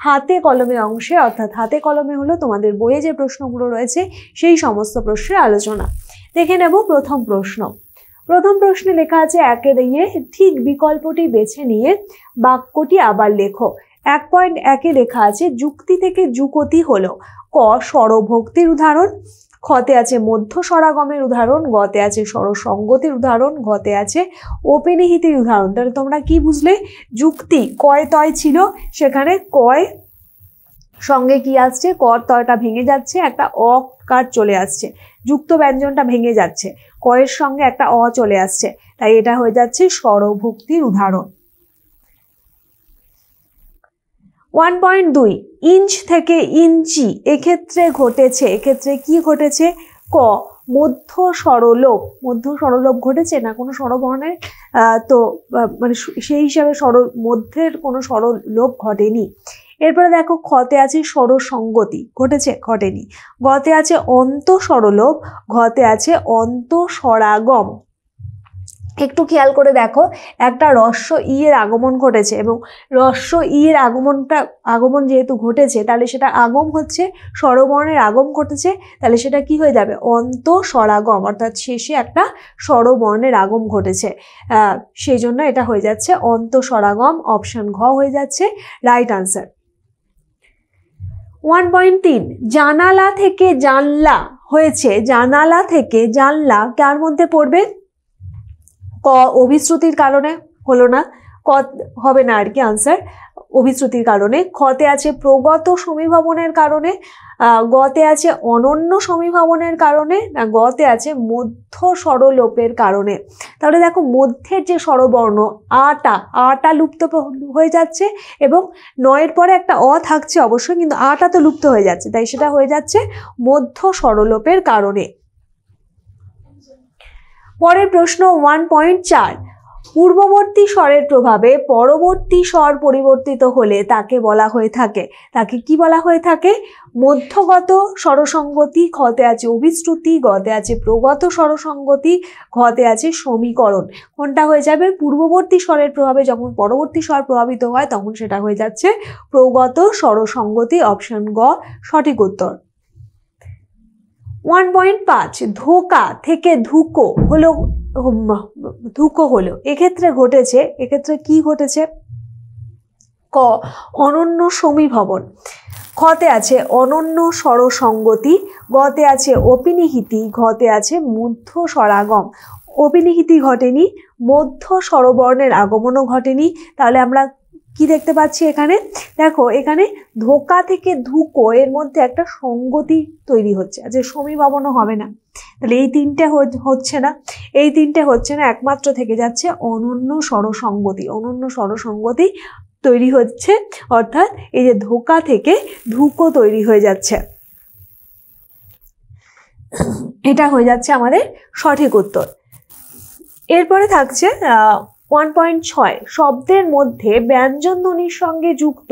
হাতে কলমে অংশে, অর্থাৎ হাতে কলমে হলো তোমাদের বইয়ে যে প্রশ্নগুলো রয়েছে সেই সমস্ত প্রশ্নের আলোচনা। দেখে নেব প্রথম প্রশ্ন। প্রথম প্রশ্নে লেখা আছে, একে দিয়ে ঠিক বিকল্পটি বেছে নিয়ে বাক্যটি আবার লেখো। 1.1 লেখা আছে, যুক্তি থেকে যুকতি হলো ক স্বরভক্তির উদাহরণ, খতে আছে মধ্য স্বরাগমের উদাহরণ, গতে আছে স্বরসঙ্গতির উদাহরণ, ঘতে আছে অপিনিহিতির উদাহরণ। তাহলে তোমরা কি বুঝলে? যুক্তি কয় তয় ছিল, সেখানে কয় সঙ্গে কি আসছে? কর তয়টা ভেঙে যাচ্ছে, একটা অকার চলে আসছে, যুক্ত ব্যঞ্জনটা ভেঙে যাচ্ছে, কয়ের সঙ্গে একটা অ চলে আসছে, তাই এটা হয়ে যাচ্ছে স্বরভক্তির উদাহরণ। 1.2 ইঞ্চ থেকে ইঞ্চি এক্ষেত্রে ঘটেছে, এক্ষেত্রে কি ঘটেছে? ক মধ্য স্বরলোপ, মধ্য স্বরলোপ ঘটেছে না কোনো স্বরবর্ণের, তো মানে সেই হিসাবে মধ্যের কোনো স্বরলোপ ঘটেনি। এরপরে দেখো খতে আছে স্বরসঙ্গতি, ঘটেছে? ঘটেনি। গতে আছে অন্ত স্বরলোপ, ঘতে আছে অন্ত স্বরাগম। একটু খেয়াল করে দেখো, একটা রস্য ই এর আগমন ঘটেছে এবং রস্য ই এর আগমন যেহেতু ঘটেছে, তাহলে সেটা আগম হচ্ছে স্বরবর্ণের আগম ঘটেছে, তাহলে সেটা কি হয়ে যাবে? অন্ত স্বরাগম, অর্থাৎ শেষে একটা স্বরবর্ণের আগম ঘটেছে, সেই জন্য এটা হয়ে যাচ্ছে অন্ত স্বরাগম। অপশন ঘ হয়ে যাচ্ছে রাইট আনসার। 1.3 জানালা থেকে জানলা হয়েছে, জানালা থেকে জানলা কার মধ্যে পড়বে? ক অভিশ্রুতির কারণে, হলো না, ক হবে না আর কি আনসার, অভিশ্রুতির কারণে। খতে আছে প্রগত সমীভবনের কারণে, গতে আছে অনন্য সমীভবনের কারণে, না গতে আছে মধ্য স্বরলোপের কারণে। তাহলে দেখো মধ্যের যে স্বরবর্ণ আটা লুপ্ত হয়ে যাচ্ছে এবং নয়ের পরে একটা অ থাকছে অবশ্যই, কিন্তু আটা তো লুপ্ত হয়ে যাচ্ছে, তাই সেটা হয়ে যাচ্ছে মধ্য স্বরলোপের কারণে। পরের প্রশ্ন 1.4 পূর্ববর্তী স্বরের প্রভাবে পরবর্তী স্বর পরিবর্তিত হলে তাকে বলা হয়ে থাকে, তাকে কি বলা হয়ে থাকে? মধ্যগত স্বরসঙ্গতি, খতে আছে অভিশ্রুতি, গতে আছে প্রগত স্বরসঙ্গতি, ঘতে আছে সমীকরণ। কোনটা হয়ে যাবে? পূর্ববর্তী স্বরের প্রভাবে যখন পরবর্তী স্বর প্রভাবিত হয় তখন সেটা হয়ে যাচ্ছে প্রগত স্বরসঙ্গতি। অপশন গ সঠিক উত্তর। 1.5 ধোকা থেকে ধুকো হলো, ধুকো হলো, এক্ষেত্রে ঘটেছে, এক্ষেত্রে কি ঘটেছে? ক অনন্য সমীভবন, খতে আছে অনন্য স্বরসঙ্গতি, গতে আছে অপিনিহিতি, ঘতে আছে মধ্য স্বরাগম। অপিনিহিতি ঘটেনি, মধ্য স্বরবর্ণের আগমনও ঘটেনি, তাহলে আমরা কি দেখতে পাচ্ছি এখানে? দেখো এখানে ধোকা থেকে ধুকো এর মধ্যে একটা সঙ্গতি তৈরি হচ্ছে, যে সমীভবনও হবে না, তাহলে এই তিনটে হচ্ছে না, এই তিনটে হচ্ছে না, একমাত্র থেকে যাচ্ছে অনন্য স্বরসঙ্গতি। অনন্য স্বরসঙ্গতি তৈরি হচ্ছে, অর্থাৎ এই যে ধোকা থেকে ধুকো তৈরি হয়ে যাচ্ছে, এটা হয়ে যাচ্ছে আমাদের সঠিক উত্তর। এরপরে থাকছে 1.6 শব্দের মধ্যে ব্যঞ্জন ধ্বনির সঙ্গে যুক্ত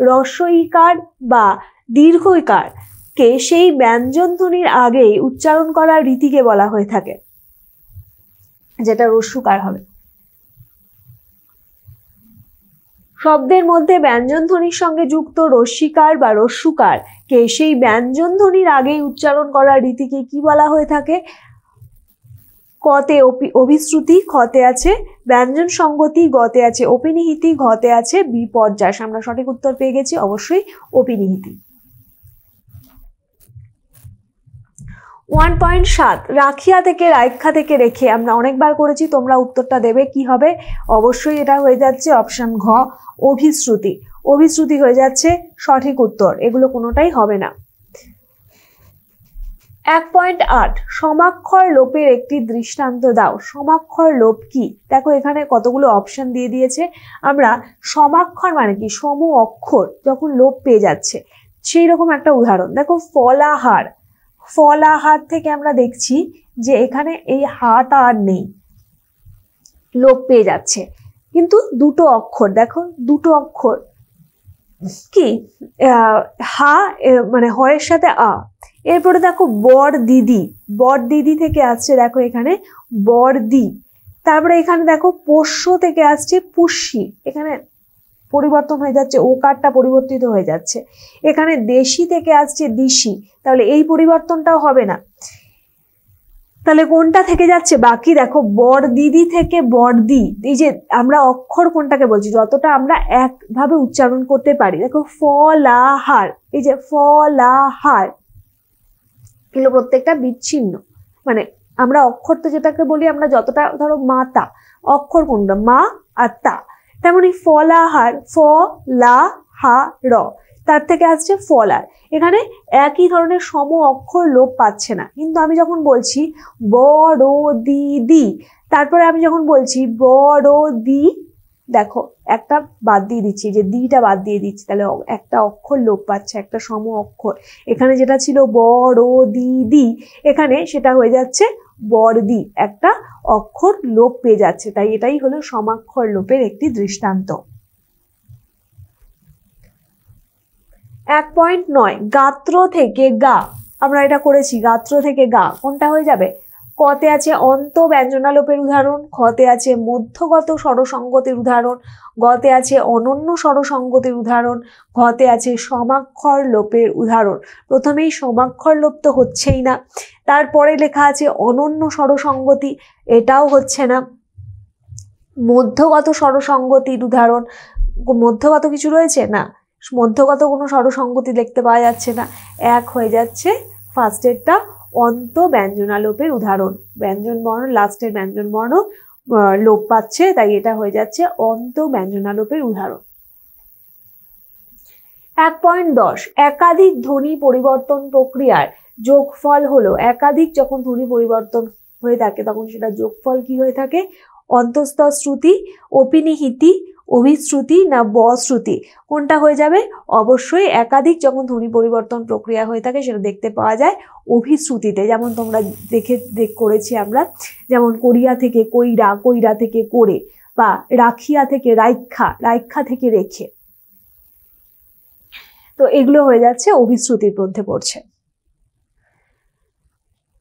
হ্রস্ব ইকার বা দীর্ঘ ইকার কে সেই ব্যঞ্জন ধ্বনির আগেই উচ্চারণ করার রীতিকে বলা হয়ে থাকে, যেটা হ্রস্বকার হবে। শব্দের মধ্যে ব্যঞ্জন ধ্বনির সঙ্গে যুক্ত রস্যিকার বা হ্রস্বকার কে সেই ব্যঞ্জন ধ্বনির আগেই উচ্চারণ করার রীতিকে কি বলা হয়ে থাকে? ক কতে অভিশ্রুতি, খতে আছে ব্যঞ্জন সঙ্গতি, গতে আছে অপিনিহিতি, ঘতে আছে বিপর্যাস। আমরা সঠিক উত্তর পেয়ে গেছি, অবশ্যই অপিনিহিতি। 1.7 রাখিয়া থেকে রাইখা থেকে রেখে, আমরা অনেকবার করেছি, তোমরা উত্তরটা দেবে কি হবে? অবশ্যই এটা হয়ে যাচ্ছে অপশন ঘ অভিশ্রুতি। অভিশ্রুতি হয়ে যাচ্ছে সঠিক উত্তর, এগুলো কোনোটাই হবে না। 1.8 সমাক্ষর লোপের একটি দৃষ্টান্ত দাও। সমাক্ষর লোপ কি? দেখো এখানে কতগুলো অপশন দিয়ে দিয়েছে। আমরা সমাক্ষর মানে কি, সম অক্ষর যখন লোপ পেয়ে যাচ্ছে সেই রকম একটা উদাহরণ দেখো, ফলাহার। ফলাহার থেকে আমরা দেখছি যে এখানে এই হাটা আর নেই, লোপ পেয়ে যাচ্ছে, কিন্তু দুটো অক্ষর, দেখো দুটো অক্ষর কি, হা মানে হয়ের সাথে আ। এরপরে দেখো বর দিদি, বর দিদি থেকে আসছে দেখো এখানে বরদি। তারপরে এখানে দেখো পোষ্য থেকে আসছে পুষ্যি, এখানে পরিবর্তন হয়ে যাচ্ছে, ওকারটা পরিবর্তিত হয়ে যাচ্ছে। এখানে দেশি থেকে আসছে দিশি, তাহলে এই পরিবর্তনটাও হবে না। তাহলে কোনটা থেকে যাচ্ছে বাকি? দেখো বর দিদি থেকে বরদি। এই যে আমরা অক্ষর কোনটাকে বলছি, যতটা আমরা একভাবে উচ্চারণ করতে পারি। দেখো ফলাহার, এই যে ফলাহার, এগুলো প্রত্যেকটা বিচ্ছিন্ন, মানে আমরা অক্ষর তো যেটাকে বলি আমরা যতটা, ধরো মাতা, অক্ষর কোনটা? মা আর তা। তেমনি ফলাহার, ফ লা হা র, তার থেকে আসছে ফলার। এখানে একই ধরনের সম অক্ষর লোপ পাচ্ছে না। কিন্তু আমি যখন বলছি বড় দিদি, তারপরে আমি যখন বলছি বড় দি, দেখো একটা বাদ দিয়ে দিচ্ছি, যে দিটা বাদ দিয়ে দিচ্ছি, তাহলে একটা অক্ষর লোপ পাচ্ছে, একটা সম অক্ষর। এখানে যেটা ছিল বড় দিদি, এখানে সেটা হয়ে যাচ্ছে বরদি, একটা অক্ষর লোপ পেয়ে যাচ্ছে। তাই এটাই হলো সমাক্ষর লোপের একটি দৃষ্টান্ত। 1.9 গাত্র থেকে গা, আমরা এটা করেছি, গাত্র থেকে গা কোনটা হয়ে যাবে? কতে আছে অন্ত ব্যঞ্জনালোপের উদাহরণ, খতে আছে মধ্যগত স্বরসঙ্গতির উদাহরণ, গতে আছে অনন্য স্বরসঙ্গতির উদাহরণ, ঘতে আছে সমাক্ষর লোপের উদাহরণ। প্রথমেই সমাক্ষর লোপ তো হচ্ছেই না, তারপরে লেখা আছে অনন্য স্বরসঙ্গতি, এটাও হচ্ছে না। মধ্যগত স্বরসঙ্গতির উদাহরণ, মধ্যগত কিছু রয়েছে না, মধ্যগত কোনো স্বরসঙ্গতি দেখতে পাওয়া যাচ্ছে না। এক হয়ে যাচ্ছে ফার্স্টেরটা অন্ত ব্যঞ্জনালোপের উদাহরণ, ব্যঞ্জন বর্ণ, লাস্টের ব্যঞ্জন বর্ণ লোপ পাচ্ছে, তাই এটা হয়ে যাচ্ছে অন্ত ব্যঞ্জনালোপের উদাহরণ। 1.10 একাধিক ধ্বনি পরিবর্তন প্রক্রিয়ার যোগফল হলো, একাধিক যখন ধ্বনি পরিবর্তন হয়ে থাকে তখন সেটা যোগফল কি হয়ে থাকে? অন্তঃস্থ শ্রুতি, অপিনিহিতি, অভিশ্রুতি না বশ্রুতি, কোনটা হয়ে যাবে? অবশ্যই একাধিক যখন ধ্বনি পরিবর্তন প্রক্রিয়া হয়ে থাকে সেটা দেখতে পাওয়া যায় অভিশ্রুতিতে। যেমন তোমরা করেছি আমরা, যেমন করিয়া থেকে কইরা, কইরা থেকে করে, বা রাখিয়া থেকে রাইখা, রাইখা থেকে রেখে। তো এগুলো হয়ে যাচ্ছে অভিশ্রুতির মধ্যে পড়ছে।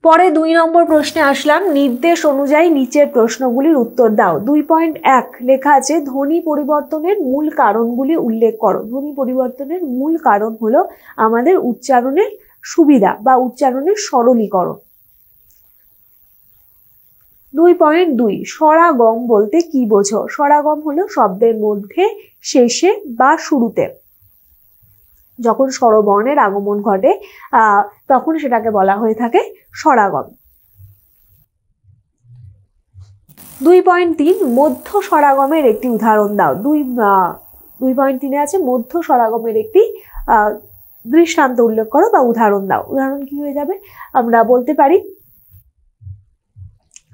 পরে 2 নম্বর প্রশ্নে আসলাম, নির্দেশ অনুযায়ী নিচের প্রশ্নগুলির উত্তর দাও। 2.1 লেখা আছে ধ্বনি পরিবর্তনের মূল কারণগুলি উল্লেখ করো। ধ্বনি পরিবর্তনের মূল কারণ হলো আমাদের উচ্চারণের সুবিধা বা উচ্চারণের সরলীকরণ। 2.2 স্বরাগম বলতে কি বোঝো? স্বরাগম হলো শব্দের মধ্যে, শেষে বা শুরুতে যখন স্বরবর্ণের আগমন ঘটে তখন সেটাকে বলা হয়ে থাকে স্বরাগম। 2.3 মধ্য স্বরাগমের একটি উদাহরণ দাও। 2.3 আছে মধ্য স্বরাগমের একটি দৃষ্টান্ত উল্লেখ করো বা উদাহরণ দাও। উদাহরণ কি হয়ে যাবে? আমরা বলতে পারি,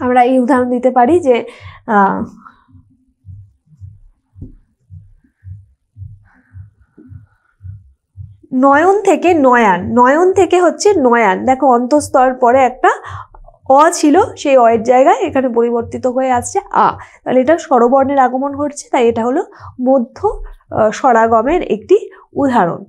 আমরা এই উদাহরণ দিতে পারি যে নয়ন থেকে নয়ান, নয়ন থেকে হচ্ছে নয়ান। দেখো অন্তঃস্তর পরে একটা অ ছিল, সেই অ এর জায়গায় এখানে পরিবর্তিত হয়ে আসছে আ, তাহলে এটা স্বরবর্ণের আগমন ঘটছে, তাই এটা হলো মধ্য স্বরাগমের একটি উদাহরণ।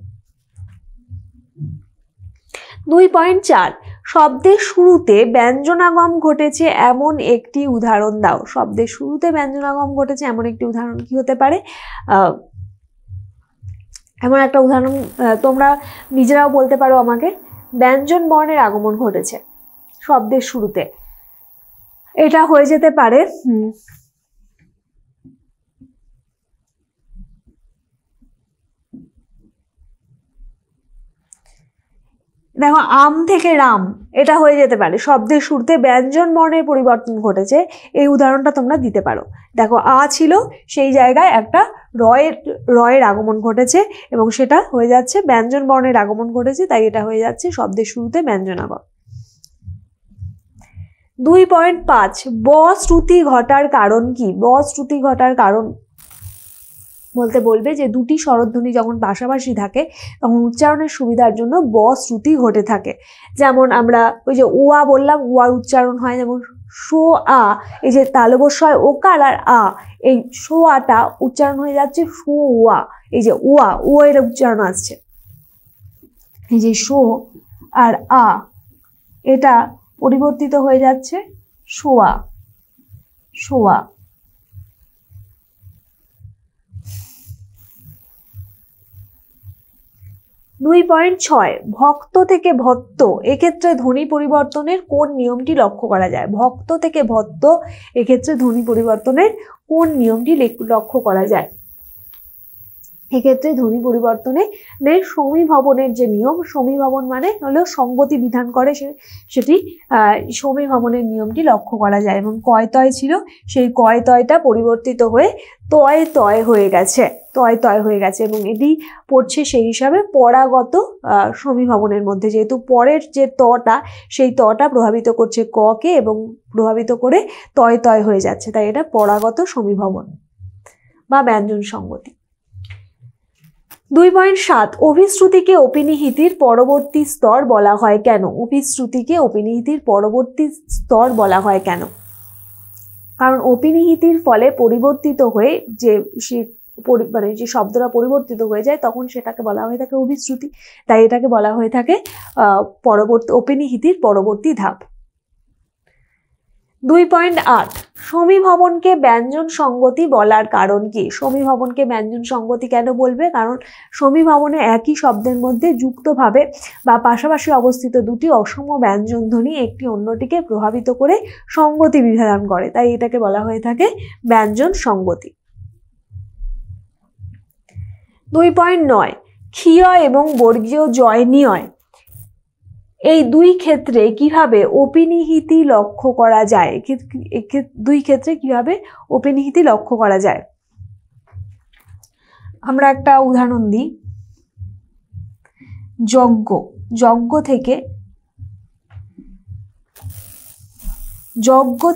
2.4 শব্দের শুরুতে ব্যঞ্জনাগম ঘটেছে এমন একটি উদাহরণ দাও। শব্দের শুরুতে ব্যঞ্জনাগম ঘটেছে এমন একটি উদাহরণ কি হতে পারে? এমন একটা উদাহরণ তোমরা নিজেরাও বলতে পারো আমাকে। ব্যঞ্জন বর্ণের আগমন ঘটেছে শব্দের শুরুতে, এটা হয়ে যেতে পারে দেখো আম থেকে রাম, এটা হয়ে যেতে পারে শব্দের শুরুতে ব্যঞ্জন বর্ণের পরিবর্তন ঘটেছে, এই উদাহরণটা তোমরা দিতে পারো। দেখো আ ছিল, সেই জায়গায় একটা রয়ের আগমন ঘটেছে এবং সেটা হয়ে যাচ্ছে ব্যঞ্জন বর্ণের আগমন ঘটেছে, তাই এটা হয়ে যাচ্ছে শব্দের শুরুতে ব্যঞ্জনাগম। 2.5 ব-শ্রুতি ঘটার কারণ কি? ব-শ্রুতি ঘটার কারণ বলতে বলবে যে দুটি স্বরধ্বনি যখন পাশাপাশি থাকে তখন উচ্চারণের সুবিধার জন্য ব-শ্রুতি ঘটে থাকে। যেমন আমরা ওই যে ওয়া বললাম, ওয়ার উচ্চারণ হয় যেমন শো আ, এই যে তালবস্যয় ওকার আর আ, এই শো আটা উচ্চারণ হয়ে যাচ্ছে শো ওয়া, এই যে ওয়া ও এর উচ্চারণ আসছে, এই যে শো আর আ এটা পরিবর্তিত হয়ে যাচ্ছে শোয়া, শোয়া। 2.6 ভক্ত থেকে ভত্ত, এক্ষেত্রে ধ্বনি পরিবর্তনের কোন নিয়মটি লক্ষ্য করা যায়? ভক্ত থেকে ভত্ত, এক্ষেত্রে ধ্বনি পরিবর্তনের কোন নিয়মটি লক্ষ্য করা যায়? এক্ষেত্রে ধ্বনি পরিবর্তনে সমীভবনের যে নিয়ম, সমীভবন মানে হলো সঙ্গতি বিধান করে, সেটি সমীভবনের নিয়মটি লক্ষ্য করা যায়। এবং কয় তয় ছিল, সেই কয় তয়টা পরিবর্তিত হয়ে তয় তয় হয়ে গেছে, তয় তয় হয়ে গেছে এবং এটি পড়ছে সেই হিসাবে পরাগত সমীভবনের মধ্যে, যেহেতু পরের যে তটা সেই তটা প্রভাবিত করছে ক কে এবং প্রভাবিত করে তয় তয় হয়ে যাচ্ছে, তাই এটা পরাগত সমীভবন বা ব্যঞ্জন সঙ্গতি। 2.7 অভিশ্রুতিকে অপিনিহিতির পরবর্তী স্তর বলা হয় কেন? অভিশ্রুতিকে অপিনিহিতির পরবর্তী স্তর বলা হয় কেন? কারণ অপিনিহিতির ফলে পরিবর্তিত হয়ে যে মানে যে শব্দটা পরিবর্তিত হয়ে যায় তখন সেটাকে বলা হয়ে থাকে অভিশ্রুতি, তাই এটাকে বলা হয়ে থাকে পরবর্তী অপিনিহিতির পরবর্তী ধাপ। 2.8 সমীভবনকে ব্যঞ্জন সঙ্গতি বলার কারণ কি? সমীভবনকে ব্যঞ্জন সঙ্গতি কেন বলবে? কারণ সমীভবনে একই শব্দের মধ্যে যুক্তভাবে বা পাশাপাশি অবস্থিত দুটি অসম ব্যঞ্জন ধ্বনি একটি অন্যটিকে প্রভাবিত করে সঙ্গতি বিধান করে, তাই এটাকে বলা হয়ে থাকে ব্যঞ্জন সঙ্গতি। 2.9 ক্ষীয় এবং বর্গীয় জয় নিয়য়, এই দুই ক্ষেত্রে কিভাবে অপিনিহিতি লক্ষ্য করা যায়? দুই ক্ষেত্রে কিভাবে অপিনিহিতি লক্ষ্য করা যায়? আমরা একটা উদাহরণ দিই। যজ্ঞ, যজ্ঞ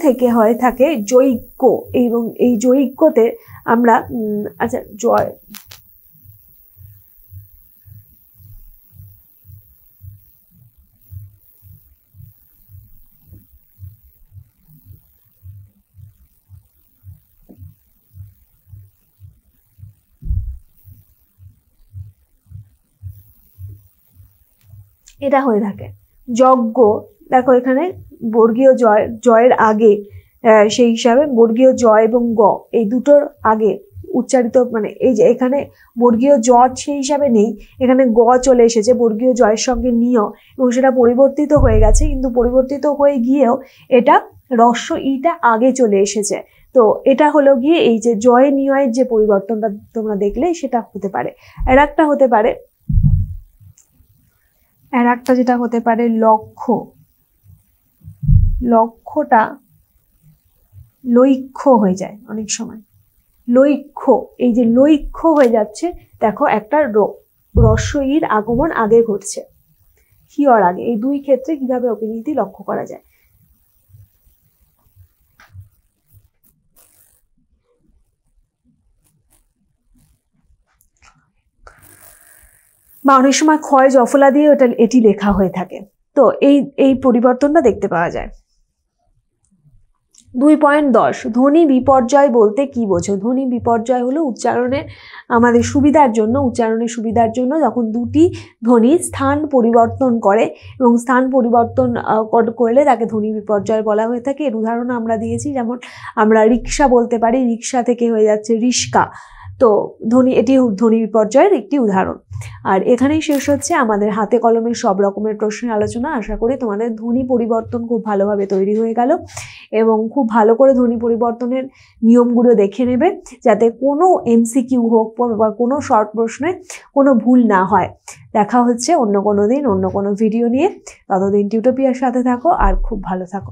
থেকে হয়ে থাকে যৈজ্ঞ এবং এই যৈজ্ঞতে আমরা আচ্ছা জয় এটা হয়ে থাকে যজ্ঞ। দেখো এখানে বর্গীয় জয়ের আগে সেই হিসাবে বর্গীয় জয় এবং গ এই দুটোর আগে উচ্চারিত, মানে এই যে এখানে বর্গীয় জ সেই হিসাবে নেই, এখানে গ চলে এসেছে বর্গীয় জয়ের সঙ্গে নিয় এবং সেটা পরিবর্তিত হয়ে গেছে, কিন্তু পরিবর্তিত হয়ে গিয়েও এটা রস্য ইটা আগে চলে এসেছে। তো এটা হলো গিয়ে এই যে জয় নিয়ের যে পরিবর্তনটা তোমরা দেখলে সেটা হতে পারে। আর একটা হতে পারে, আর একটা যেটা হতে পারে লক্ষ্য, লক্ষ্যটা লৈক্ষ্য হয়ে যায় অনেক সময়, লৈক্ষ্য, এই যে লৈক্ষ্য হয়ে যাচ্ছে, দেখো একটা রস্য ইর আগমন আগে ঘটছে হিয়র আগে। এই দুই ক্ষেত্রে কিভাবে অপিনিহিতি লক্ষ্য করা যায়? বা অনেক সময় ক্ষয় জফলা দিয়ে এটি লেখা হয়ে থাকে, তো এই পরিবর্তনটা দেখতে পাওয়া যায়। 2.10 ধ্বনি বিপর্যয় বলতে কি বোঝো? ধ্বনি বিপর্যয় হলো উচ্চারণের আমাদের সুবিধার জন্য, উচ্চারণের সুবিধার জন্য যখন দুটি ধ্বনি স্থান পরিবর্তন করে এবং স্থান পরিবর্তন করলে তাকে ধ্বনি বিপর্যয় বলা হয়ে থাকে। এর উদাহরণ আমরা দিয়েছি, যেমন আমরা রিক্সা বলতে পারি, রিক্সা থেকে হয়ে যাচ্ছে রিস্কা, তো এটি ধ্বনি বিপর্যয়ের একটি উদাহরণ। আর এখানেই শেষ হচ্ছে আমাদের হাতে কলমে সব রকমের প্রশ্নের আলোচনা। আশা করি তোমাদের ধ্বনি পরিবর্তন খুব ভালোভাবে তৈরি হয়ে গেল এবং খুব ভালো করে ধ্বনি পরিবর্তনের নিয়মগুলো দেখে নেবে, যাতে কোনো এমসিকিউ হোক বা কোনো শর্ট প্রশ্নে কোনো ভুল না হয়। দেখা হচ্ছে অন্য কোনো দিন অন্য কোনো ভিডিও নিয়ে। ততদিন টিউটোপিয়ার সাথে থাকো আর খুব ভালো থাকো।